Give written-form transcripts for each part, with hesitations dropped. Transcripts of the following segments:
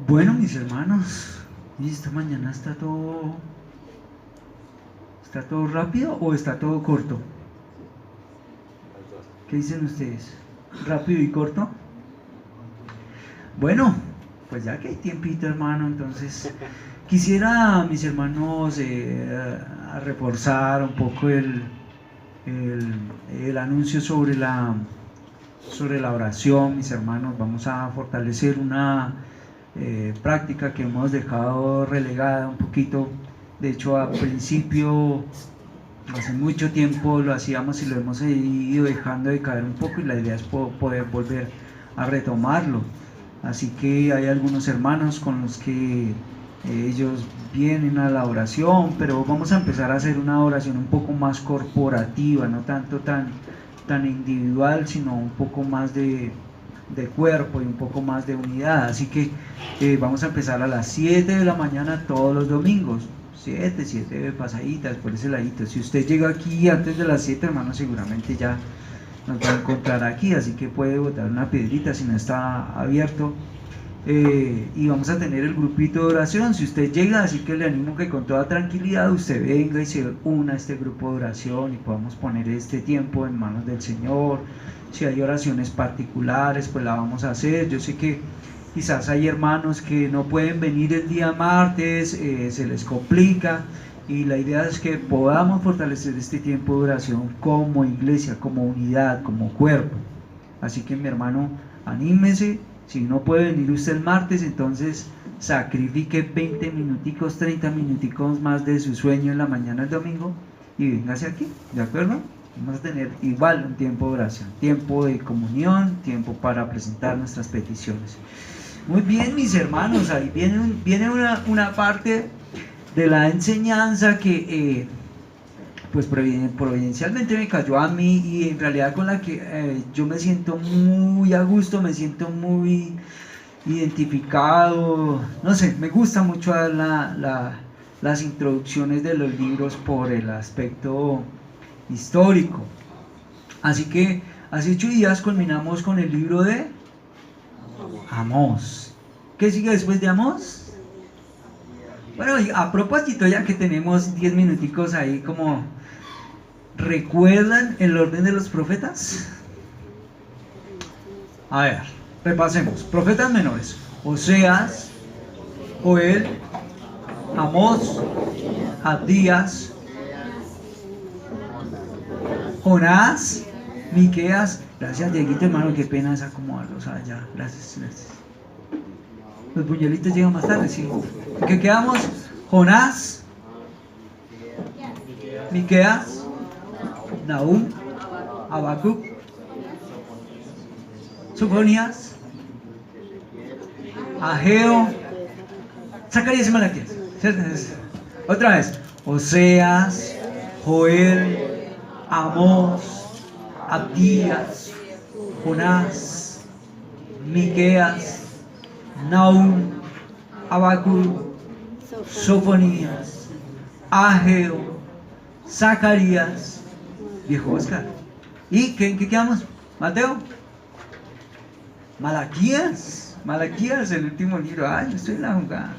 Bueno, mis hermanos, ¿y esta mañana está todo rápido o está todo corto? ¿Qué dicen ustedes? ¿Rápido y corto? Bueno, pues ya que hay tiempito, hermano, entonces quisiera, mis hermanos, a reforzar un poco el anuncio sobre la oración, mis hermanos. Vamos a fortalecer una práctica que hemos dejado relegada un poquito. De hecho, al principio, hace mucho tiempo lo hacíamos y lo hemos ido dejando de caer un poco, y la idea es poder volver a retomarlo. Así que hay algunos hermanos con los que ellos vienen a la oración, pero vamos a empezar a hacer una oración un poco más corporativa, no tanto tan individual, sino un poco más de cuerpo y un poco más de unidad. Así que vamos a empezar a las 7 de la mañana todos los domingos. 7 pasaditas por ese ladito. Si usted llega aquí antes de las 7, hermano, seguramente ya nos va a encontrar aquí, así que puede botar una piedrita si no está abierto. Y vamos a tener el grupito de oración. Si usted llega, así que le animo que con toda tranquilidad usted venga y se una a este grupo de oración y podamos poner este tiempo en manos del Señor. Si hay oraciones particulares, pues la vamos a hacer. Yo sé que quizás hay hermanos que no pueden venir el día martes, se les complica, y la idea es que podamos fortalecer este tiempo de oración como iglesia, como unidad, como cuerpo. Así que, mi hermano, anímese. Si no puede venir usted el martes, entonces sacrifique 20 minuticos, 30 minuticos más de su sueño en la mañana del domingo y véngase aquí, ¿de acuerdo? Vamos a tener igual un tiempo de oración, tiempo de comunión, tiempo para presentar nuestras peticiones. Muy bien, mis hermanos, ahí viene una parte de la enseñanza que pues providencialmente me cayó a mí, y en realidad con la que yo me siento muy a gusto, me siento muy identificado. No sé, me gusta mucho las introducciones de los libros por el aspecto histórico. Así que hace 8 días culminamos con el libro de Amós. ¿Qué sigue después de Amós? Bueno, a propósito, ya que tenemos 10 minuticos ahí, como ¿recuerdan el orden de los profetas? A ver, repasemos. Profetas menores: Oseas, Joel, Amós, Abdías, Jonás, Miqueas. Gracias, Dieguito, hermano, qué pena es acomodarlos allá. Gracias. Los buñuelitos llegan más tarde, sí. ¿En qué quedamos? Jonás, Miqueas, Nahum, Habacuc, Sofonías, Ageo, Zacarías y Malaquías. Otra vez: Oseas, Joel, Amós, Abdías, Jonás, Miqueas, Nahum, Habacuc, Sofonías, Ageo, Zacarías, viejo Oscar. ¿Y qué quedamos? Mateo, Malaquías, el último libro. Ay, yo estoy en la jugada.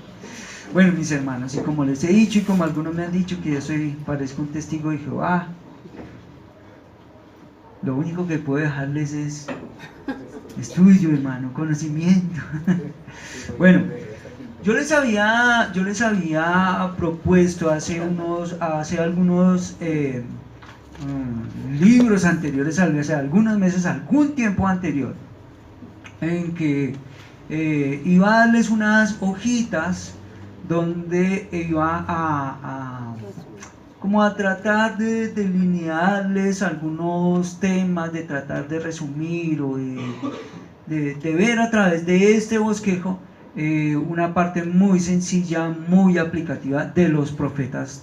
Bueno, mis hermanos, y como les he dicho, y como algunos me han dicho que yo parezco un testigo de Jehová, lo único que puedo dejarles es estudio, hermano, conocimiento. Bueno, yo les había propuesto hace algunos libros anteriores, hace algunos meses, algún tiempo anterior, en que iba a darles unas hojitas donde iba como a tratar de delinearles algunos temas, de tratar de resumir o de ver a través de este bosquejo una parte muy sencilla, muy aplicativa de los profetas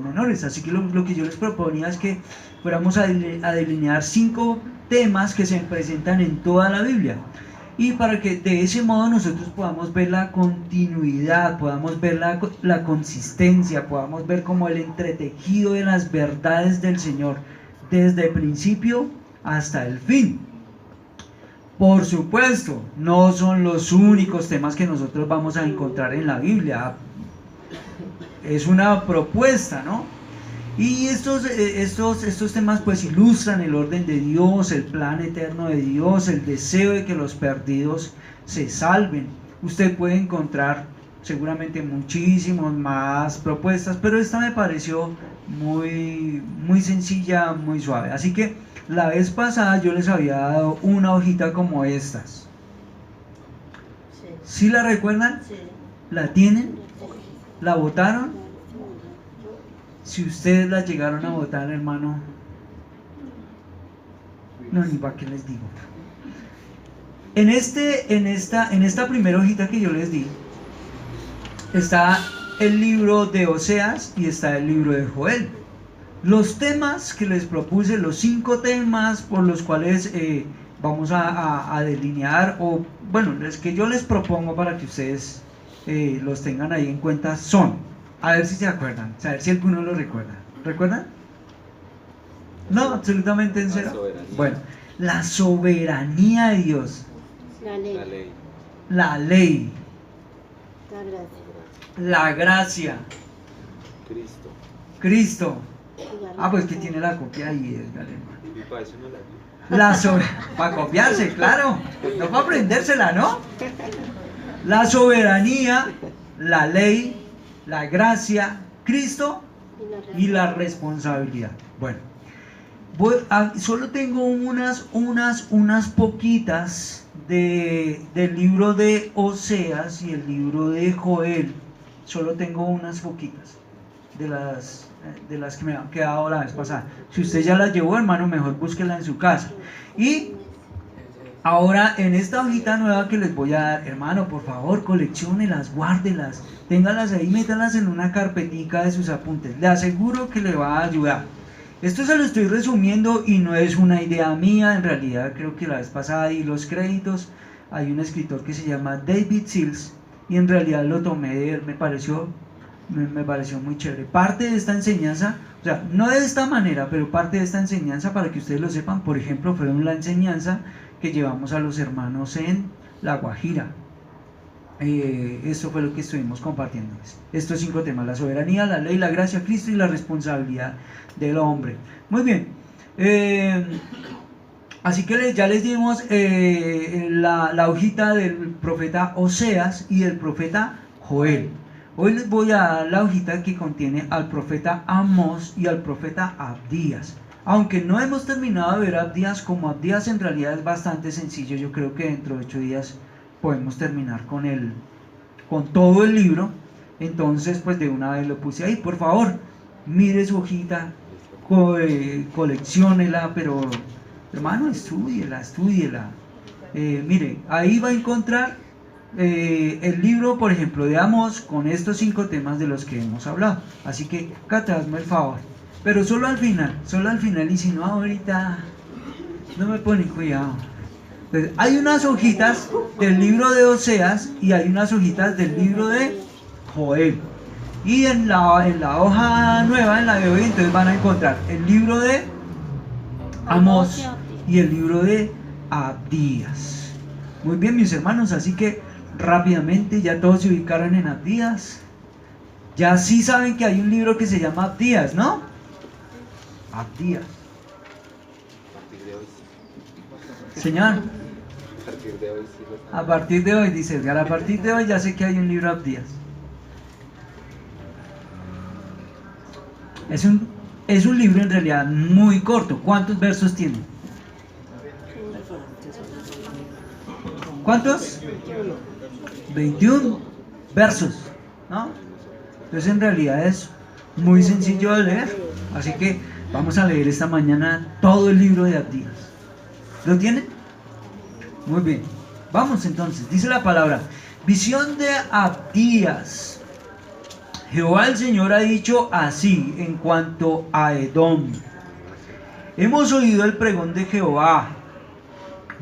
menores. Así que lo que yo les proponía es que fuéramos a delinear 5 temas que se presentan en toda la Biblia, y para que de ese modo nosotros podamos ver la continuidad, podamos ver la consistencia, podamos ver como el entretejido de las verdades del Señor desde el principio hasta el fin. Por supuesto, no son los únicos temas que nosotros vamos a encontrar en la Biblia. Es una propuesta, ¿no? Y estos temas pues ilustran el orden de Dios, el plan eterno de Dios, el deseo de que los perdidos se salven. Usted puede encontrar seguramente muchísimas más propuestas, pero esta me pareció muy sencilla, muy suave. Así que la vez pasada yo les había dado una hojita como estas. ¿Sí la recuerdan? Sí. ¿La tienen? ¿La botaron? Si ustedes la llegaron a botar, hermano, no, ni para qué les digo. En esta primera hojita que yo les di, está el libro de Oseas y está el libro de Joel. Los temas que les propuse, los 5 temas por los cuales vamos a delinear, o bueno, los que yo les propongo para que ustedes los tengan ahí en cuenta son, a ver si se acuerdan, a ver si alguno lo recuerda. ¿Recuerdan? No, absolutamente en cero. Bueno, la soberanía de Dios. La ley. La ley. La gracia. La gracia. Cristo. Pues que tiene la copia ahí, Y para eso no la vi. Para copiarse, claro. No para aprendérsela, ¿no? La soberanía, la ley, la gracia, Cristo y la responsabilidad. Bueno, solo tengo unas poquitas del libro de Oseas y el libro de Joel. Solo tengo unas poquitas de las que me han quedado la vez pasada. Si usted ya las llevó, hermano, mejor búsquela en su casa. Y ahora en esta hojita nueva que les voy a dar, hermano, por favor, colecciónelas, guárdelas, téngalas ahí, métalas en una carpetica de sus apuntes. Le aseguro que le va a ayudar. Esto se lo estoy resumiendo y no es una idea mía. En realidad creo que la vez pasada di los créditos. Hay un escritor que se llama David Seals y en realidad lo tomé de él. Me pareció muy chévere. Parte de esta enseñanza, o sea, no de esta manera, pero parte de esta enseñanza, para que ustedes lo sepan, por ejemplo, fue la enseñanza que llevamos a los hermanos en La Guajira. Esto fue lo que estuvimos compartiendo. Estos 5 temas: la soberanía, la ley, la gracia, Cristo y la responsabilidad del hombre. Muy bien. Así que ya les dimos la hojita del profeta Oseas y del profeta Joel. Hoy les voy a dar la hojita que contiene al profeta Amós y al profeta Abdías. Aunque no hemos terminado de ver Abdías, como Abdías en realidad es bastante sencillo, yo creo que dentro de 8 días podemos terminar con todo el libro. Entonces pues de una vez lo puse ahí. Por favor, mire su hojita, colecciónela, pero hermano, estúdiela. Mire, ahí va a encontrar el libro, por ejemplo, de Amós, con estos 5 temas de los que hemos hablado. Así que, Cata, hazme el favor, pero solo al final, y si no ahorita no me ponen cuidado. Entonces, hay unas hojitas del libro de Oseas y hay unas hojitas del libro de Joel, y en la hoja nueva, en la de hoy, entonces van a encontrar el libro de Amós y el libro de Abdías. Muy bien, mis hermanos, así que rápidamente ya todos se ubicaron en Abdías. Ya sí saben que hay un libro que se llama Abdías, ¿no? Abdías. Señor, a partir de hoy, dice Edgar, a partir de hoy ya sé que hay un libro Abdías. Es un libro en realidad muy corto. ¿Cuántos versos tiene? ¿Cuántos? 21 versos, ¿no? Entonces en realidad es muy sencillo de leer. Así que vamos a leer esta mañana todo el libro de Abdías. ¿Lo tienen? Muy bien. Vamos entonces. Dice la palabra: visión de Abdías. Jehová el Señor ha dicho así en cuanto a Edom: hemos oído el pregón de Jehová.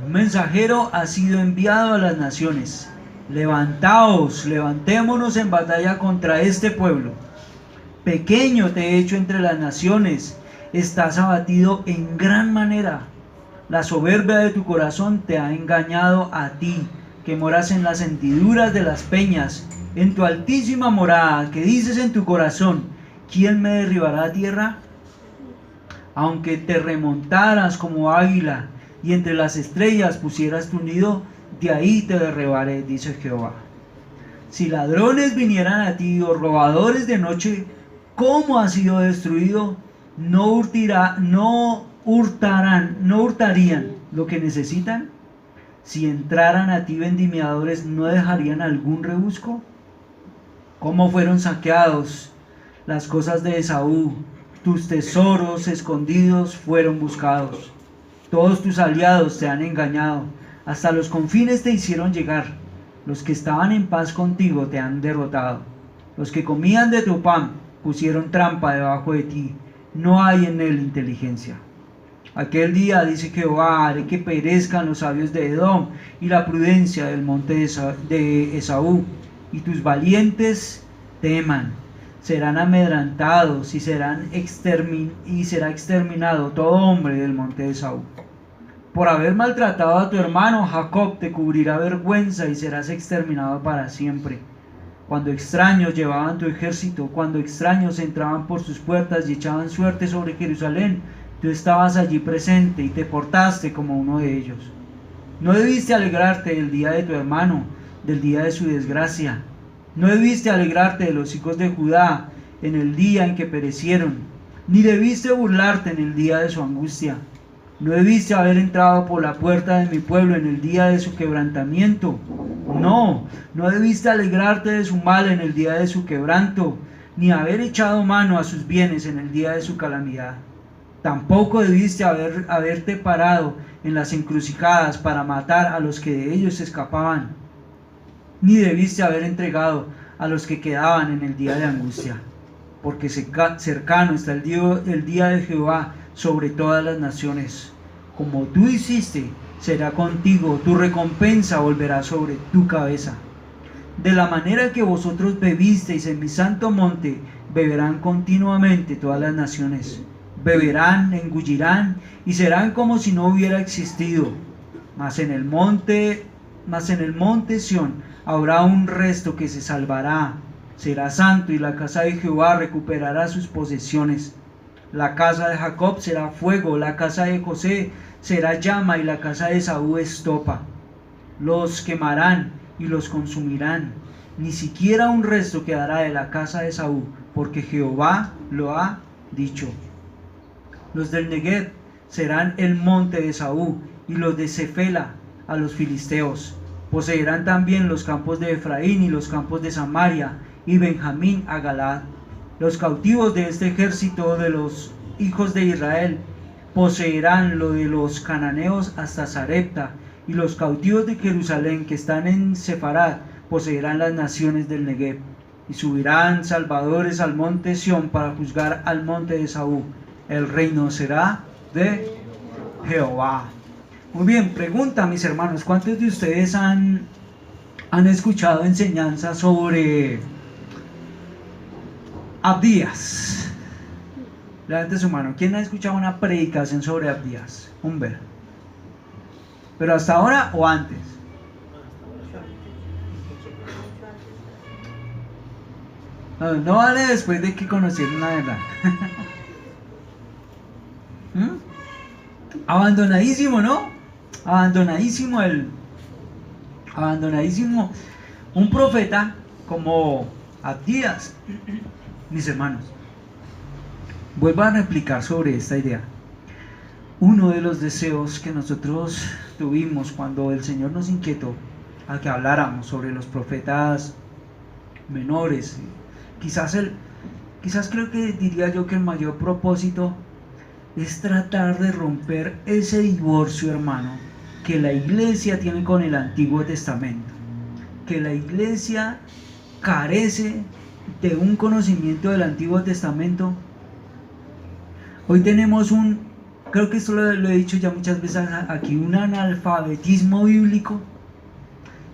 Un mensajero ha sido enviado a las naciones. Levantaos, levantémonos en batalla contra este pueblo. Pequeño te he hecho entre las naciones, estás abatido en gran manera. La soberbia de tu corazón te ha engañado a ti, que moras en las hendiduras de las peñas, en tu altísima morada, que dices en tu corazón, ¿quién me derribará a tierra? Aunque te remontaras como águila y entre las estrellas pusieras tu nido, de ahí te derribaré, dice Jehová. Si ladrones vinieran a ti o robadores de noche, ¿cómo ha sido destruido? No hurtarían lo que necesitan. Si entraran a ti vendimiadores, ¿no dejarían algún rebusco? ¿Cómo fueron saqueados las cosas de Esaú? Tus tesoros escondidos fueron buscados. Todos tus aliados te han engañado. Hasta los confines te hicieron llegar. Los que estaban en paz contigo te han derrotado. Los que comían de tu pan pusieron trampa debajo de ti. No hay en él inteligencia. Aquel día, dice Jehová, haré que perezcan los sabios de Edom y la prudencia del monte de Esaú, y tus valientes teman. Serán amedrentados y será exterminado todo hombre del monte de Esaú. Por haber maltratado a tu hermano Jacob te cubrirá vergüenza y serás exterminado para siempre. Cuando extraños llevaban tu ejército, cuando extraños entraban por sus puertas y echaban suerte sobre Jerusalén, tú estabas allí presente y te portaste como uno de ellos. No debiste alegrarte del día de tu hermano, del día de su desgracia. No debiste alegrarte de los hijos de Judá en el día en que perecieron, ni debiste burlarte en el día de su angustia. No debiste haber entrado por la puerta de mi pueblo en el día de su quebrantamiento. No debiste alegrarte de su mal en el día de su quebranto, ni haber echado mano a sus bienes en el día de su calamidad. Tampoco debiste haberte parado en las encrucijadas para matar a los que de ellos escapaban, ni debiste haber entregado a los que quedaban en el día de angustia, porque cercano está el día de Jehová sobre todas las naciones. Como tú hiciste, será contigo, tu recompensa volverá sobre tu cabeza. De la manera que vosotros bebisteis en mi santo monte, beberán continuamente todas las naciones. Beberán, engullirán y serán como si no hubiera existido. Mas en el monte Sión habrá un resto que se salvará. Será santo y la casa de Jehová recuperará sus posesiones. La casa de Jacob será fuego, la casa de José será llama y la casa de Esaú estopa. Los quemarán y los consumirán. Ni siquiera un resto quedará de la casa de Esaú, porque Jehová lo ha dicho. Los del Negev serán el monte de Esaú, y los de Cefela a los filisteos. Poseerán también los campos de Efraín y los campos de Samaria, y Benjamín a Galaad. Los cautivos de este ejército de los hijos de Israel poseerán lo de los cananeos hasta Sarepta, y los cautivos de Jerusalén que están en Sefarad poseerán las naciones del Negev. Y subirán salvadores al monte Sión para juzgar al monte de Esaú. El reino será de Jehová. Muy bien, pregunta, mis hermanos, ¿cuántos de ustedes han escuchado enseñanzas sobre Abdías? Levante su mano. ¿Quién ha escuchado una predicación sobre Abdías? Humber. ¿Pero hasta ahora o antes? No vale después de que conocieron la verdad. Abandonadísimo, ¿no? Abandonadísimo un profeta como Abdías. Mis hermanos, vuelvo a replicar sobre esta idea. Uno de los deseos que nosotros tuvimos cuando el Señor nos inquietó a que habláramos sobre los profetas menores, quizás creo que diría yo que el mayor propósito es tratar de romper ese divorcio, hermano, que la iglesia tiene con el Antiguo Testamento, que la iglesia carece de un conocimiento del Antiguo Testamento. Hoy tenemos creo que esto lo he dicho ya muchas veces aquí, un analfabetismo bíblico,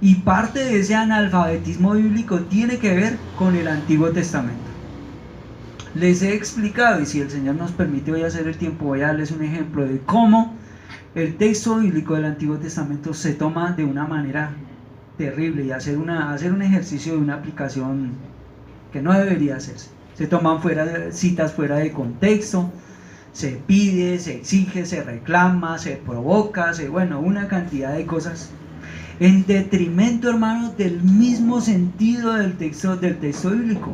y parte de ese analfabetismo bíblico tiene que ver con el Antiguo Testamento. Les he explicado, y si el Señor nos permite voy a hacer el tiempo, voy a darles un ejemplo de cómo el texto bíblico del Antiguo Testamento se toma de una manera terrible y hacer un ejercicio de una aplicación que no debería hacerse. Se toman citas fuera de contexto, se pide, se exige, se reclama, se provoca, una cantidad de cosas en detrimento, hermanos, del mismo sentido del texto bíblico.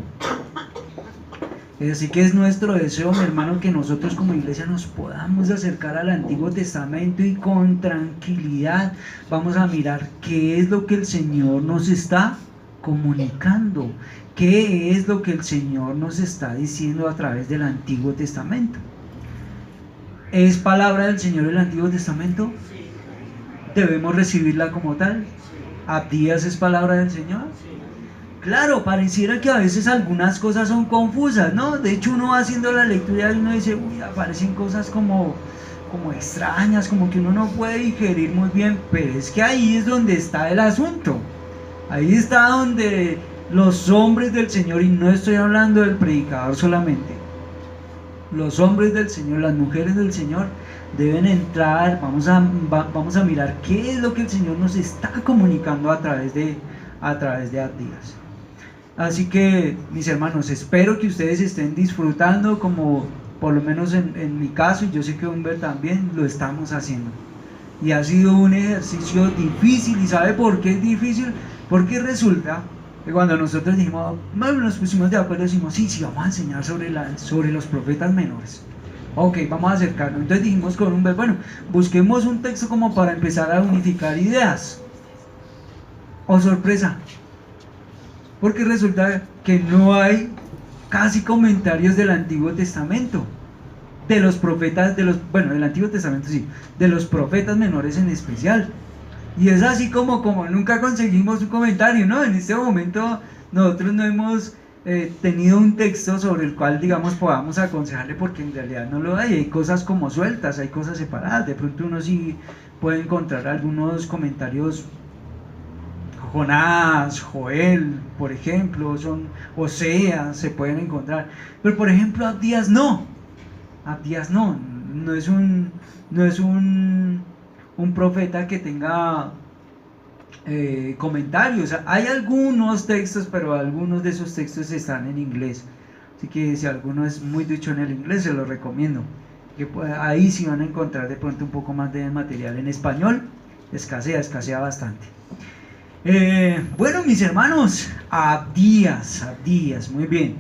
Así que es nuestro deseo, mi hermano, que nosotros como iglesia nos podamos acercar al Antiguo Testamento y con tranquilidad vamos a mirar qué es lo que el Señor nos está comunicando, qué es lo que el Señor nos está diciendo a través del Antiguo Testamento. ¿Es palabra del Señor el Antiguo Testamento? ¿Debemos recibirla como tal? ¿Abdías es palabra del Señor? Claro, pareciera que a veces algunas cosas son confusas, ¿no? De hecho, uno va haciendo la lectura y uno dice, uy, aparecen cosas como extrañas, como que uno no puede digerir muy bien, pero es que ahí es donde está el asunto. Ahí está donde los hombres del Señor, y no estoy hablando del predicador solamente, los hombres del Señor, las mujeres del Señor deben entrar. Vamos a mirar qué es lo que el Señor nos está comunicando a través de Abdías. Así que, mis hermanos, espero que ustedes estén disfrutando, como por lo menos en mi caso, y yo sé que Humber también lo estamos haciendo. Y ha sido un ejercicio difícil. ¿Y sabe por qué es difícil? Porque resulta que cuando nosotros dijimos, nos pusimos de acuerdo, decimos, sí, vamos a enseñar sobre los profetas menores. Ok, vamos a acercarnos. Entonces dijimos con Humber, busquemos un texto como para empezar a unificar ideas. Oh, sorpresa, porque resulta que no hay casi comentarios del Antiguo Testamento, de los profetas, del Antiguo Testamento sí, de los profetas menores en especial. Y es así como nunca conseguimos un comentario, ¿no? En este momento nosotros no hemos tenido un texto sobre el cual, digamos, podamos aconsejarle, porque en realidad no lo hay cosas como sueltas, hay cosas separadas. De pronto uno sí puede encontrar algunos comentarios, Jonás, Joel, por ejemplo, Oseas, se pueden encontrar, pero por ejemplo Abdías no es un profeta que tenga comentarios. Hay algunos textos, pero algunos de esos textos están en inglés, así que si alguno es muy ducho en el inglés, se lo recomiendo, que ahí sí van a encontrar de pronto un poco más de material. En español escasea bastante. Mis hermanos, Abdías, muy bien.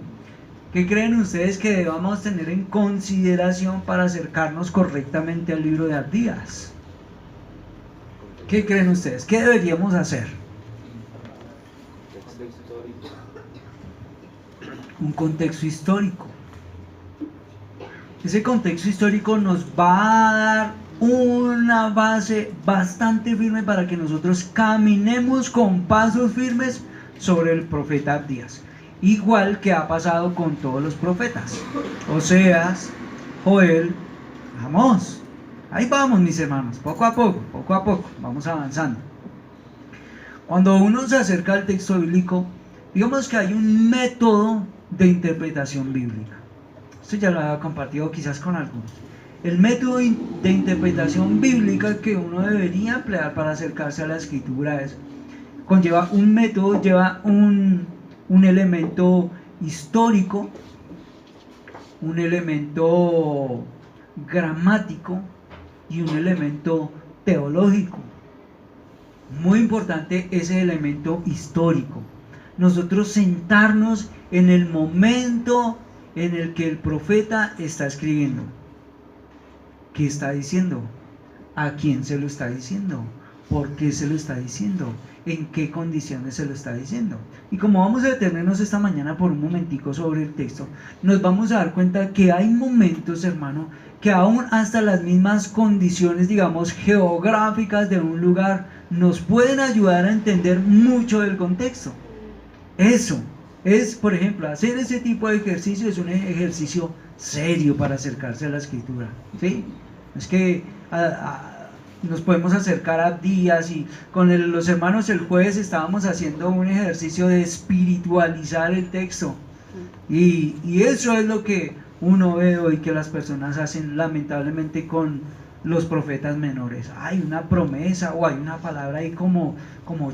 ¿Qué creen ustedes que debamos tener en consideración para acercarnos correctamente al libro de Abdías? ¿Qué creen ustedes? ¿Qué deberíamos hacer? Un contexto histórico. Ese contexto histórico nos va a dar una base bastante firme para que nosotros caminemos con pasos firmes sobre el profeta Abdías, igual que ha pasado con todos los profetas, Oseas, Joel, Amós. Ahí vamos, mis hermanos, poco a poco vamos avanzando. Cuando uno se acerca al texto bíblico, digamos que hay un método de interpretación bíblica. Esto ya lo había compartido quizás con algunos. El método de interpretación bíblica que uno debería emplear para acercarse a la escritura conlleva un método, lleva un elemento histórico, un elemento gramático y un elemento teológico. Muy importante ese elemento histórico. Nosotros sentarnos en el momento en el que el profeta está escribiendo. ¿Qué está diciendo? ¿A quién se lo está diciendo? ¿Por qué se lo está diciendo? ¿En qué condiciones se lo está diciendo? Y como vamos a detenernos esta mañana por un momentico sobre el texto, nos vamos a dar cuenta que hay momentos, hermano, que aún hasta las mismas condiciones, digamos, geográficas de un lugar nos pueden ayudar a entender mucho del contexto. Eso es, por ejemplo, hacer ese tipo de ejercicio es un ejercicio serio para acercarse a la escritura, ¿sí? Es que nos podemos acercar a Abdías, y con los hermanos el jueves estábamos haciendo un ejercicio de espiritualizar el texto, y eso es lo que uno ve hoy que las personas hacen lamentablemente con los profetas menores? Hay una promesa o hay una palabra ahí como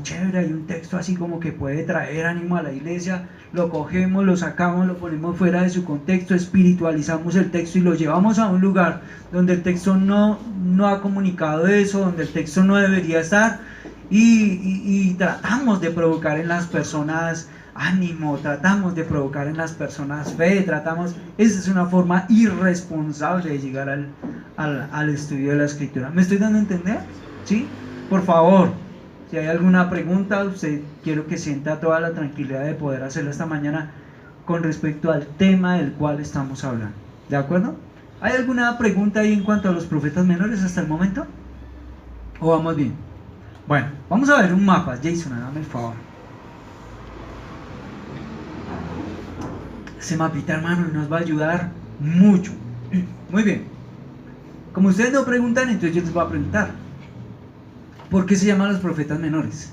chévere, hay un texto así como que puede traer ánimo a la iglesia, lo cogemos, lo sacamos, lo ponemos fuera de su contexto, espiritualizamos el texto y lo llevamos a un lugar donde el texto no ha comunicado eso, donde el texto no debería estar, y tratamos de provocar en las personas ánimo, tratamos de provocar en las personas fe, esa es una forma irresponsable de llegar al estudio de la escritura. ¿Me estoy dando a entender? ¿Sí? Por favor, si hay alguna pregunta, usted quiero que sienta toda la tranquilidad de poder hacerla esta mañana con respecto al tema del cual estamos hablando. ¿De acuerdo? ¿Hay alguna pregunta ahí en cuanto a los profetas menores hasta el momento? ¿O vamos bien? Bueno, vamos a ver un mapa. Jason, hágame el favor. Ese mapita, hermano, nos va a ayudar mucho. Muy bien. Como ustedes no preguntan, entonces yo les voy a preguntar. ¿Por qué se llaman los profetas menores?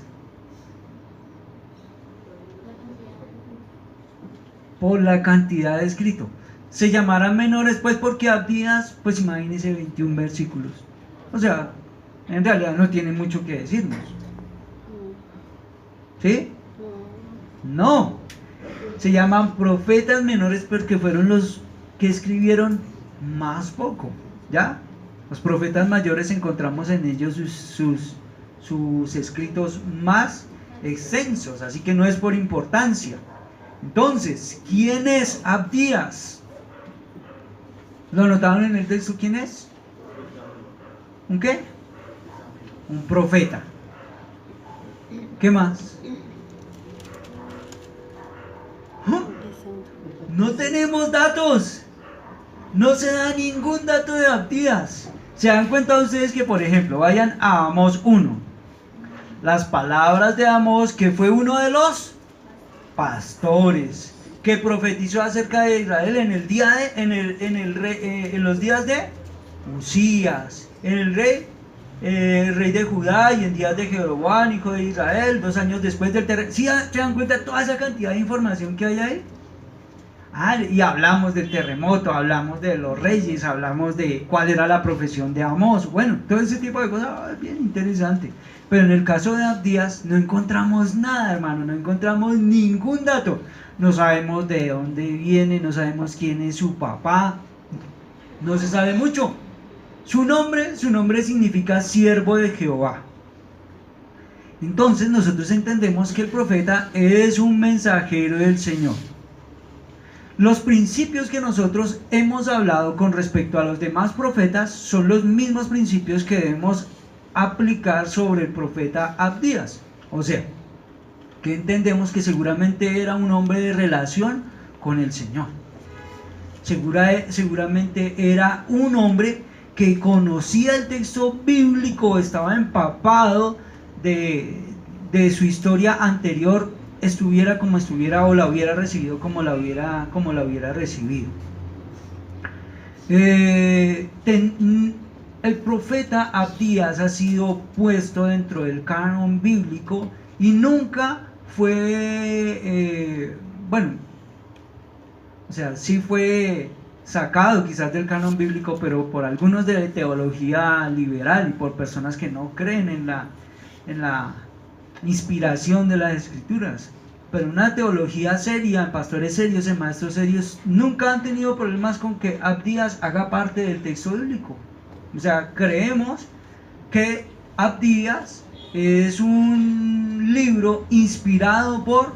Por la cantidad de escrito. Se llamarán menores pues porque Abdías, pues imagínense 21 versículos. O sea, en realidad no tiene mucho que decirnos. ¿Sí? No. Se llaman profetas menores porque fueron los que escribieron más poco. ¿Ya? Los profetas mayores encontramos en ellos sus escritos más extensos, así que no es por importancia. Entonces, ¿quién es Abdías? ¿Lo anotaron en el texto? ¿Quién es? ¿Un qué? Un profeta. ¿Qué más? No tenemos datos. No se da ningún dato de Abdías. ¿Se dan cuenta ustedes que, por ejemplo, vayan a Amós 1? Las palabras de Amós, que fue uno de los pastores que profetizó acerca de Israel en los días de Usías, el rey de Judá, y en días de Jeroboam, hijo de Israel, 2 años después del terremoto. ¿Sí se dan cuenta de toda esa cantidad de información que hay ahí? Y hablamos del terremoto, hablamos de los reyes, hablamos de cuál era la profesión de Amós. Bueno, todo ese tipo de cosas es bien interesante. Pero en el caso de Abdías no encontramos nada, hermano, no encontramos ningún dato. No sabemos de dónde viene, no sabemos quién es su papá, no se sabe mucho. Su nombre significa siervo de Jehová. Entonces nosotros entendemos que el profeta es un mensajero del Señor. Los principios que nosotros hemos hablado con respecto a los demás profetas son los mismos principios que debemos aplicar sobre el profeta Abdías. O sea, que entendemos que seguramente era un hombre de relación con el Señor. Seguramente era un hombre que conocía el texto bíblico, estaba empapado de su historia anterior, estuviera como estuviera, o la hubiera recibido como la hubiera recibido. El profeta Abdías ha sido puesto dentro del canon bíblico y nunca fue, sí fue sacado quizás del canon bíblico, pero por algunos de teología liberal y por personas que no creen en la inspiración de las escrituras. Pero una teología seria, en pastores serios, en maestros serios, nunca han tenido problemas con que Abdías haga parte del texto bíblico. O sea, creemos que Abdías es un libro inspirado por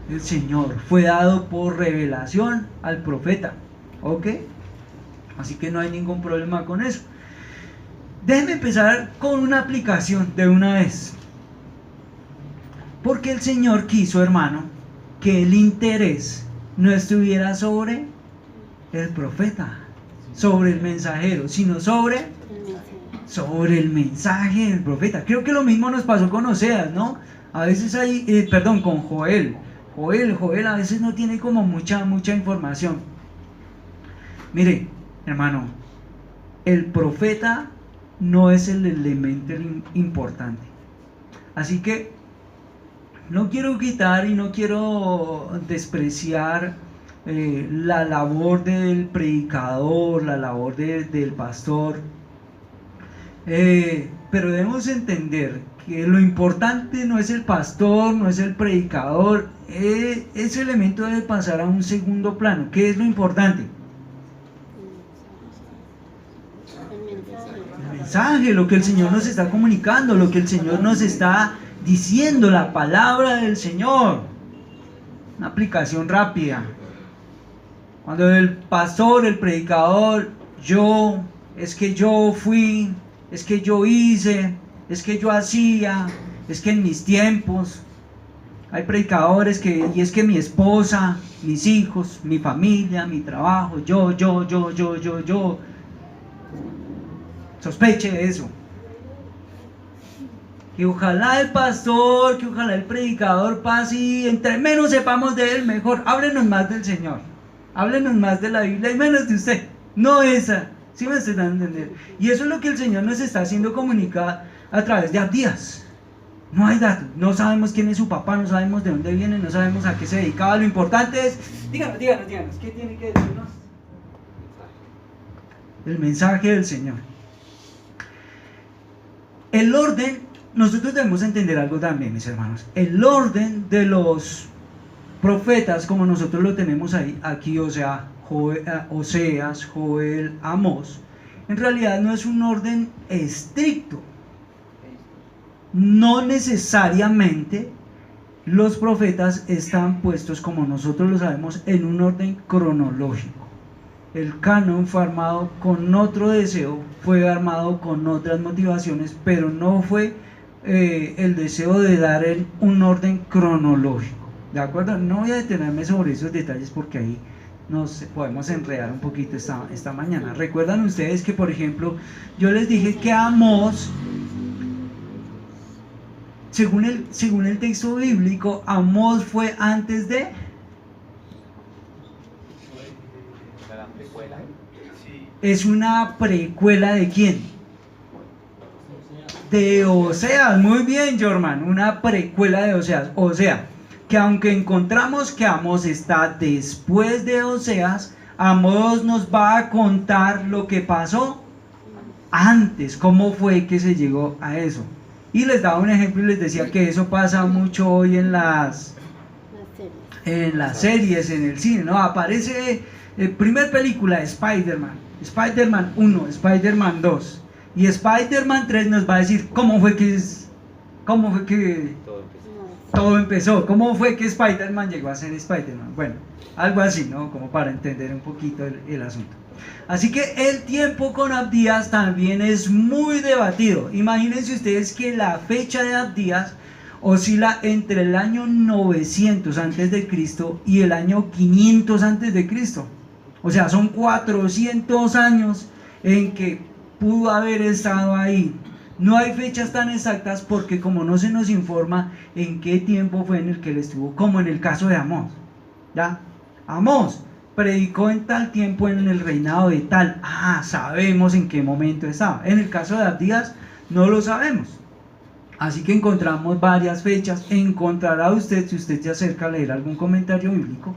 el Señor, fue dado por revelación al profeta. ¿Ok? Así que no hay ningún problema con eso. Déjenme empezar con una aplicación de una vez. Porque el Señor quiso, hermano, que el interés no estuviera sobre el profeta, sobre el mensajero, sino sobre el mensaje del profeta. Creo que lo mismo nos pasó con Oseas, ¿no? A veces hay, con Joel. Joel a veces no tiene como mucha información. Mire, hermano, el profeta no es el elemento importante. Así que no quiero quitar y no quiero despreciar la labor del predicador, la labor del pastor. Pero debemos entender que lo importante no es el pastor, no es el predicador, ese elemento debe pasar a un segundo plano. ¿Qué es lo importante? El mensaje, lo que el Señor nos está comunicando, lo que el Señor nos está diciendo, la palabra del Señor. Una aplicación rápida. Cuando el pastor, el predicador, es que yo fui, es que yo hice, es que yo hacía, es que en mis tiempos. Hay predicadores y es que mi esposa, mis hijos, mi familia, mi trabajo, yo. Sospeche de eso. Que ojalá el pastor, que ojalá el predicador pase y entre menos sepamos de él, mejor. Háblenos más del Señor. Háblenos más de la Biblia y menos de usted. No esa. ¿Sí me están dando a entender? Y eso es lo que el Señor nos está haciendo comunicar a través de Abdías. No hay datos. No sabemos quién es su papá, no sabemos de dónde viene, no sabemos a qué se dedicaba. Lo importante es, díganos, ¿qué tiene que decirnos? El mensaje del Señor. El orden, nosotros debemos entender algo también, mis hermanos. El orden de los profetas, como nosotros lo tenemos aquí, o sea, Oseas, Joel, Amós, en realidad no es un orden estricto. No necesariamente los profetas están puestos, como nosotros lo sabemos, en un orden cronológico. El canon fue armado con otro deseo, fue armado con otras motivaciones, pero no fue el deseo de dar un orden cronológico. ¿De acuerdo? No voy a detenerme sobre esos detalles porque ahí nos podemos enredar un poquito esta mañana. ¿Recuerdan ustedes que, por ejemplo, yo les dije que Amós, según el texto bíblico, Amós fue antes de... Es una precuela ¿de quién? De Oseas. Muy bien, Jorman, una precuela de Oseas. O sea, que aunque encontramos que Amós está después de Oseas, Amós nos va a contar lo que pasó antes, cómo fue que se llegó a eso. Y les daba un ejemplo y les decía que eso pasa mucho hoy en las series, en el cine, ¿no? Aparece primer película de Spider-Man 1, Spider-Man 2 y Spider-Man 3 nos va a decir cómo fue que todo empezó, cómo fue que Spider-Man llegó a ser Spider-Man. Bueno, algo así, ¿no? Como para entender un poquito el asunto. Así que el tiempo con Abdías también es muy debatido. Imagínense ustedes que la fecha de Abdías oscila entre el año 900 antes de Cristo y el año 500 antes de Cristo. O sea, son 400 años en que pudo haber estado ahí. No hay fechas tan exactas porque como no se nos informa en qué tiempo fue en el que él estuvo, como en el caso de Amós. ¿Ya? Amós predicó en tal tiempo en el reinado de tal. Sabemos en qué momento estaba. En el caso de Abdías no lo sabemos. Así que encontramos varias fechas. Encontrará usted, si usted se acerca a leer algún comentario bíblico,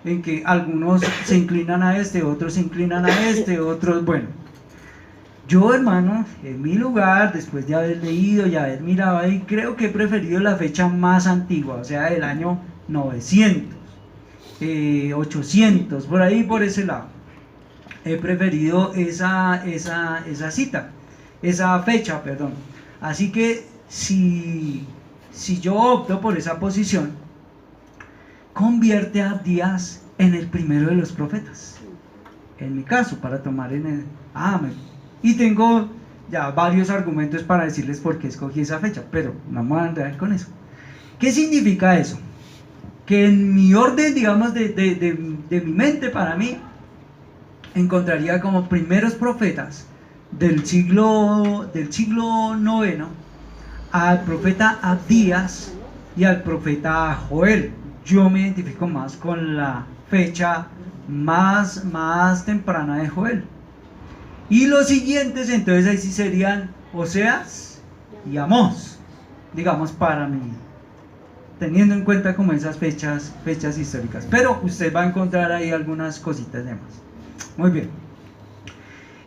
en que algunos se inclinan a este, otros se inclinan a este, otros, bueno. Yo, hermano, en mi lugar, después de haber leído y haber mirado ahí, creo que he preferido la fecha más antigua, o sea, del año 900, 800, por ahí, por ese lado. He preferido esa fecha, perdón. Así que si yo opto por esa posición, convierte a Abdías en el primero de los profetas. En mi caso, para tomar y tengo ya varios argumentos para decirles por qué escogí esa fecha, pero no me voy a andar con eso. ¿Qué significa eso? Que en mi orden, digamos, de mi mente, para mí, encontraría como primeros profetas del siglo IX al profeta Abdías y al profeta Joel. Yo me identifico más con la fecha más temprana de Joel. Y los siguientes, entonces ahí sí serían Oseas y Amós, digamos, para mí, teniendo en cuenta como esas fechas históricas. Pero usted va a encontrar ahí algunas cositas de más. Muy bien.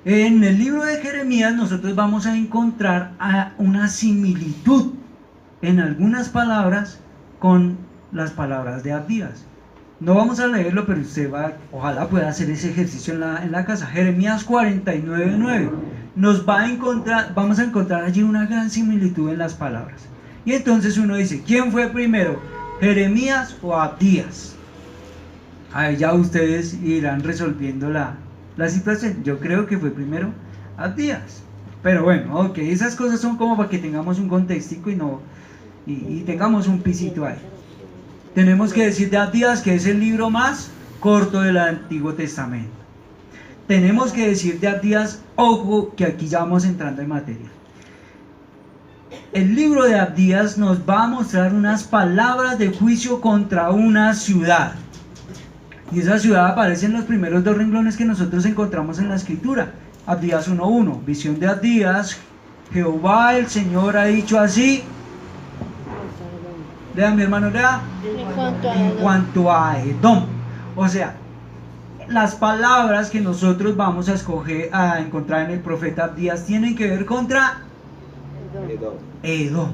En el libro de Jeremías nosotros vamos a encontrar una similitud en algunas palabras con las palabras de Abdías. No vamos a leerlo, pero usted ojalá pueda hacer ese ejercicio en la casa. Jeremías 49:9 vamos a encontrar allí una gran similitud en las palabras. Y entonces uno dice, ¿quién fue primero? ¿Jeremías o Abdías? Ahí ya ustedes irán resolviendo la situación. Yo creo que fue primero Abdías. Pero bueno, ok, esas cosas son como para que tengamos un contextico y tengamos un pisito ahí. Tenemos que decir de Abdías que es el libro más corto del Antiguo Testamento. Tenemos que decir de Abdías, ojo, que aquí ya vamos entrando en materia. El libro de Abdías nos va a mostrar unas palabras de juicio contra una ciudad. Y esa ciudad aparece en los primeros 2 renglones que nosotros encontramos en la escritura. Abdías 1:1, visión de Abdías, Jehová el Señor ha dicho así. Lea, mi hermano, lea. En cuanto a Edom. O sea, las palabras que nosotros vamos a encontrar en el profeta Abdías tienen que ver contra Edom.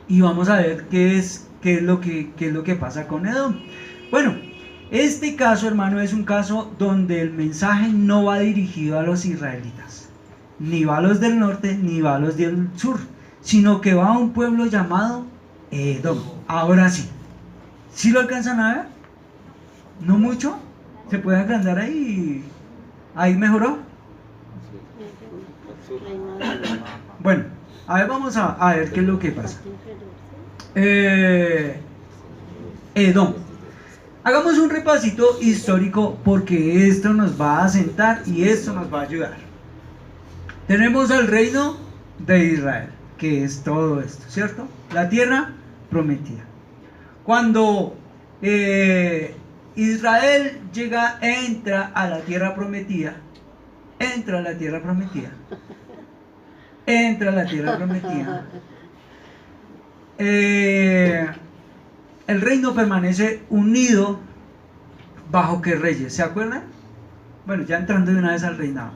Y vamos a ver qué es lo que pasa con Edom. Bueno, este caso, hermano, es un caso donde el mensaje no va dirigido a los israelitas, ni va a los del norte, ni va a los del sur, sino que va a un pueblo llamado Edom. Ahora sí, ¿sí lo alcanzan a ver? ¿No mucho? ¿Se puede agrandar ahí? ¿Ahí mejoró? Bueno, a ver, vamos a ver qué es lo que pasa. Edom. Hagamos un repasito histórico porque esto nos va a asentar y esto nos va a ayudar. Tenemos el reino de Israel, que es todo esto, ¿cierto? La tierra prometida. Cuando Israel entra a la tierra prometida, el reino permanece unido bajo qué reyes, ¿se acuerdan? Bueno, ya entrando de una vez al reinado.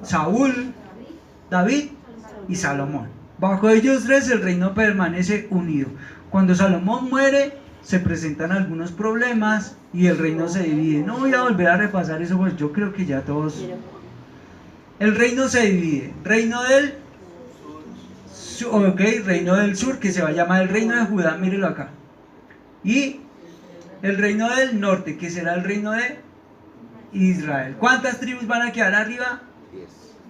Saúl, David y Salomón. Bajo ellos 3 el reino permanece unido. Cuando Salomón muere, se presentan algunos problemas y el reino se divide. No voy a volver a repasar eso, pues yo creo que ya todos... El reino se divide. Reino del sur, que se va a llamar el reino de Judá, mírelo acá. Y el reino del norte, que será el reino de Israel. ¿Cuántas tribus van a quedar arriba?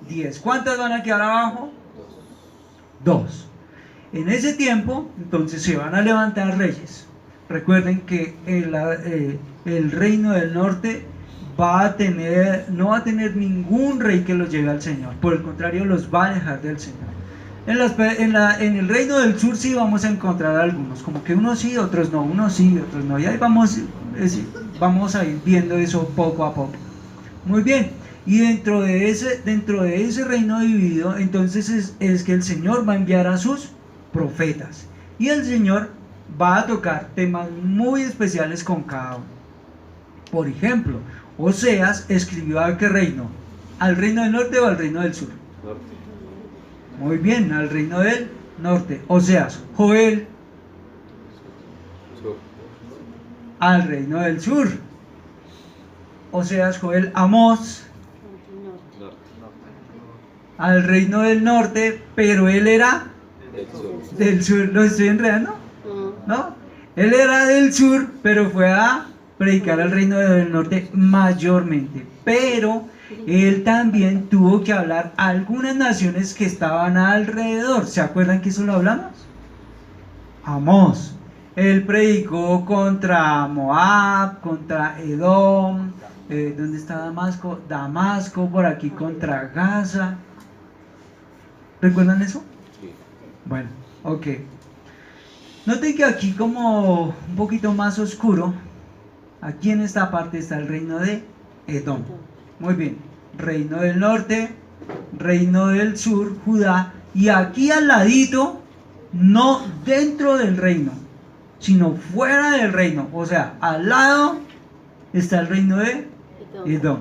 10. ¿Cuántas van a quedar abajo? 2. En ese tiempo, entonces se van a levantar reyes. Recuerden que el reino del norte no va a tener ningún rey que los lleve al Señor. Por el contrario, los va a alejar del Señor. En el reino del sur sí vamos a encontrar algunos, como que unos sí, otros no, unos sí, otros no. Y ahí vamos a ir viendo eso poco a poco. Muy bien. Y dentro de ese reino dividido, entonces es que el Señor va a enviar a sus profetas. Y el Señor va a tocar temas muy especiales con cada uno. Por ejemplo, Oseas escribió ¿a qué reino? ¿Al reino del norte o al reino del sur? Norte. Muy bien, al reino del norte. Oseas, Joel, Sur. al reino del sur. Oseas, Joel, Amós, Norte. al reino del norte, pero él era Del sur. del sur. ¿Lo estoy enredando? ¿No? Él era del sur, pero fue a predicar al reino del norte mayormente. Pero él también tuvo que hablar a algunas naciones que estaban alrededor. ¿Se acuerdan que eso lo hablamos? Amós. Él predicó contra Moab, contra Edom. ¿Dónde está Damasco? Damasco, por aquí contra Gaza. ¿Recuerdan eso? Sí. Bueno, ok. Noten que aquí como un poquito más oscuro, aquí en esta parte está el reino de Edom. Muy bien, reino del norte, reino del sur, Judá, y aquí al ladito, no dentro del reino, sino fuera del reino, o sea, al lado está el reino de Edom.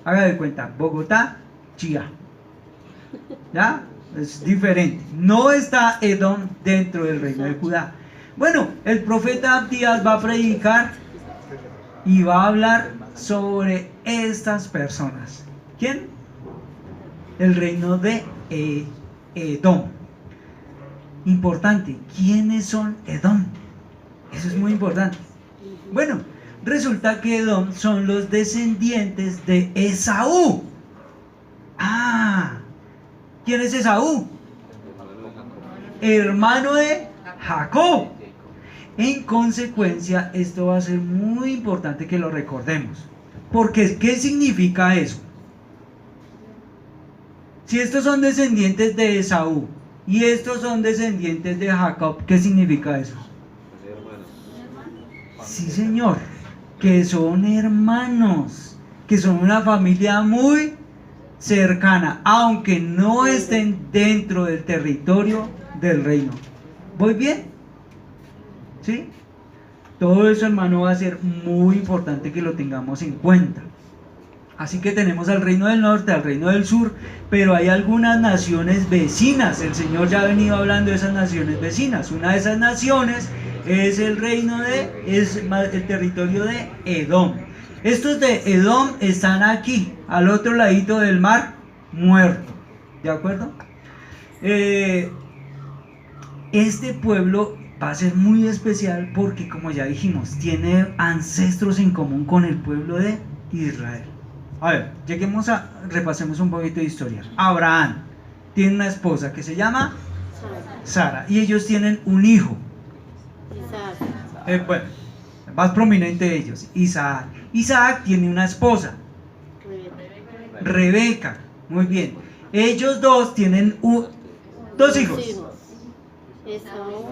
Haga de cuenta, Bogotá, Chía. ¿Ya? Es diferente. No está Edom dentro del reino de Judá. Bueno, el profeta Abdías va a predicar y va a hablar sobre estas personas. ¿Quién? El reino de Edom. Importante, ¿quiénes son Edom? Eso es muy importante. Bueno, resulta que Edom son los descendientes de Esaú. ¿Quién es Esaú? Hermano de Jacob. En consecuencia, esto va a ser muy importante que lo recordemos. Porque, ¿qué significa eso? Si estos son descendientes de Esaú y estos son descendientes de Jacob, ¿qué significa eso? Sí, señor, que son hermanos, que son una familia muy cercana, aunque no estén dentro del territorio del reino. ¿Voy bien? ¿Sí? Todo eso, hermano, va a ser muy importante que lo tengamos en cuenta. Así que tenemos al reino del norte, al reino del sur, pero hay algunas naciones vecinas. El Señor ya ha venido hablando de esas naciones vecinas. Una de esas naciones es el el territorio de Edom. Estos de Edom están aquí, al otro ladito del mar Muerto. ¿De acuerdo? Este pueblo va a ser muy especial porque, como ya dijimos, tiene ancestros en común con el pueblo de Israel. A ver, repasemos un poquito de historia. Abraham tiene una esposa que se llama Sara, y ellos tienen un hijo. Bueno, el más prominente de ellos, Isaac. Isaac tiene una esposa, Rebeca. Muy bien. Ellos dos tienen dos hijos,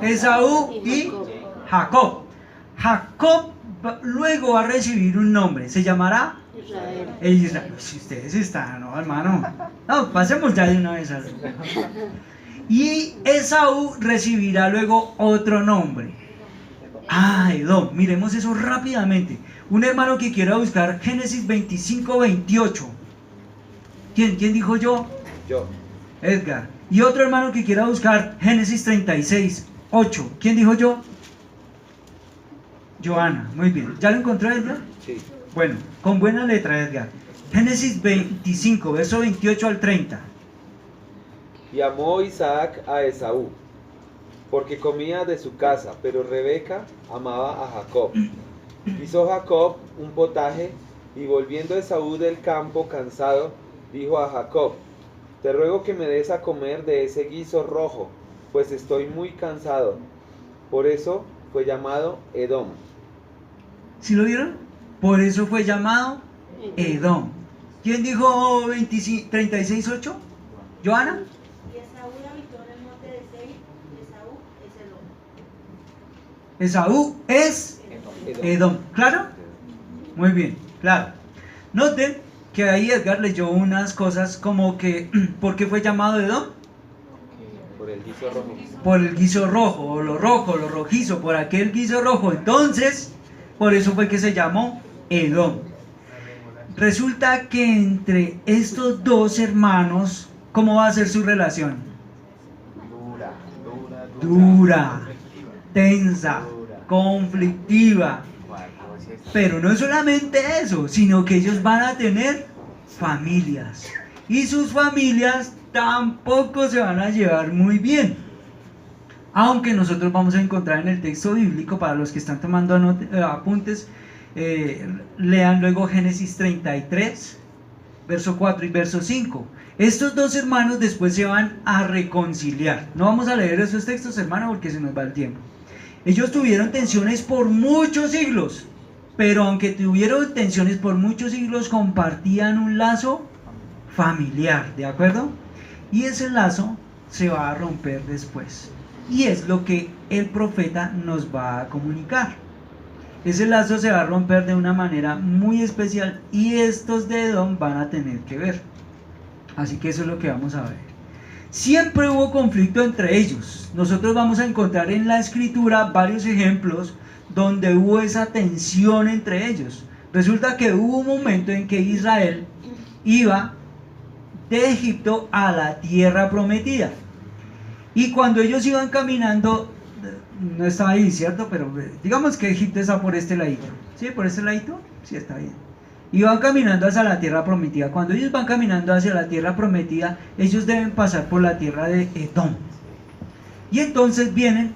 Esaú y Jacob. Jacob luego va a recibir un nombre, se llamará Israel. Si ustedes están, no, hermano. No, pasemos ya de una vez a y Esaú recibirá luego otro nombre. Edom. Miremos eso rápidamente. Un hermano que quiera buscar Génesis 25-28. ¿Quién dijo yo? Yo. Edgar. Y otro hermano que quiera buscar Génesis 36-8. ¿Quién dijo yo? Joana. Muy bien. ¿Ya lo encontró, Edgar? Sí. Bueno, con buena letra, Edgar. Génesis 25, verso 28 al 30. Y amó Isaac a Esaú, porque comía de su casa, pero Rebeca amaba a Jacob. Hizo Jacob un potaje, y volviendo Esaú del campo cansado, dijo a Jacob: te ruego que me des a comer de ese guiso rojo, pues estoy muy cansado. Por eso fue llamado Edom. ¿Sí lo vieron? Por eso fue llamado Edom. ¿Quién dijo 36:8? ¿Joana? Y Esaú habitó en el monte de Seir, y Esaú es Edom. Esaú es Edom. ¿Claro? Muy bien, claro. Noten que ahí Edgar leyó unas cosas como que, ¿por qué fue llamado Edom? Por el guiso rojo. Por el guiso rojo, o lo rojizo, por aquel guiso rojo. Entonces, por eso fue que se llamó Edom. Resulta que entre estos dos hermanos, ¿cómo va a ser su relación? Dura, tensa, conflictiva. Pero no solamente eso, sino que ellos van a tener familias. Y sus familias tampoco se van a llevar muy bien. Aunque nosotros vamos a encontrar en el texto bíblico, para los que están tomando apuntes, lean luego Génesis 33, verso 4 y verso 5. Estos dos hermanos después se van a reconciliar. No vamos a leer esos textos, hermano, porque se nos va el tiempo. Ellos tuvieron tensiones por muchos siglos, pero aunque tuvieron tensiones por muchos siglos, compartían un lazo familiar, ¿de acuerdo? Y ese lazo se va a romper después. Y es lo que el profeta nos va a comunicar. Ese lazo se va a romper de una manera muy especial y estos de Edom van a tener que ver. Así que eso es lo que vamos a ver. Siempre hubo conflicto entre ellos. Nosotros vamos a encontrar en la escritura varios ejemplos donde hubo esa tensión entre ellos. Resulta que hubo un momento en que Israel iba de Egipto a la tierra prometida. Y cuando ellos iban caminando, no estaba ahí, ¿cierto? Pero digamos que Egipto está por este ladito. ¿Sí? ¿Por este ladito? Sí, está bien. Y van caminando hacia la tierra prometida. Cuando ellos van caminando hacia la tierra prometida, ellos deben pasar por la tierra de Edom. Y entonces vienen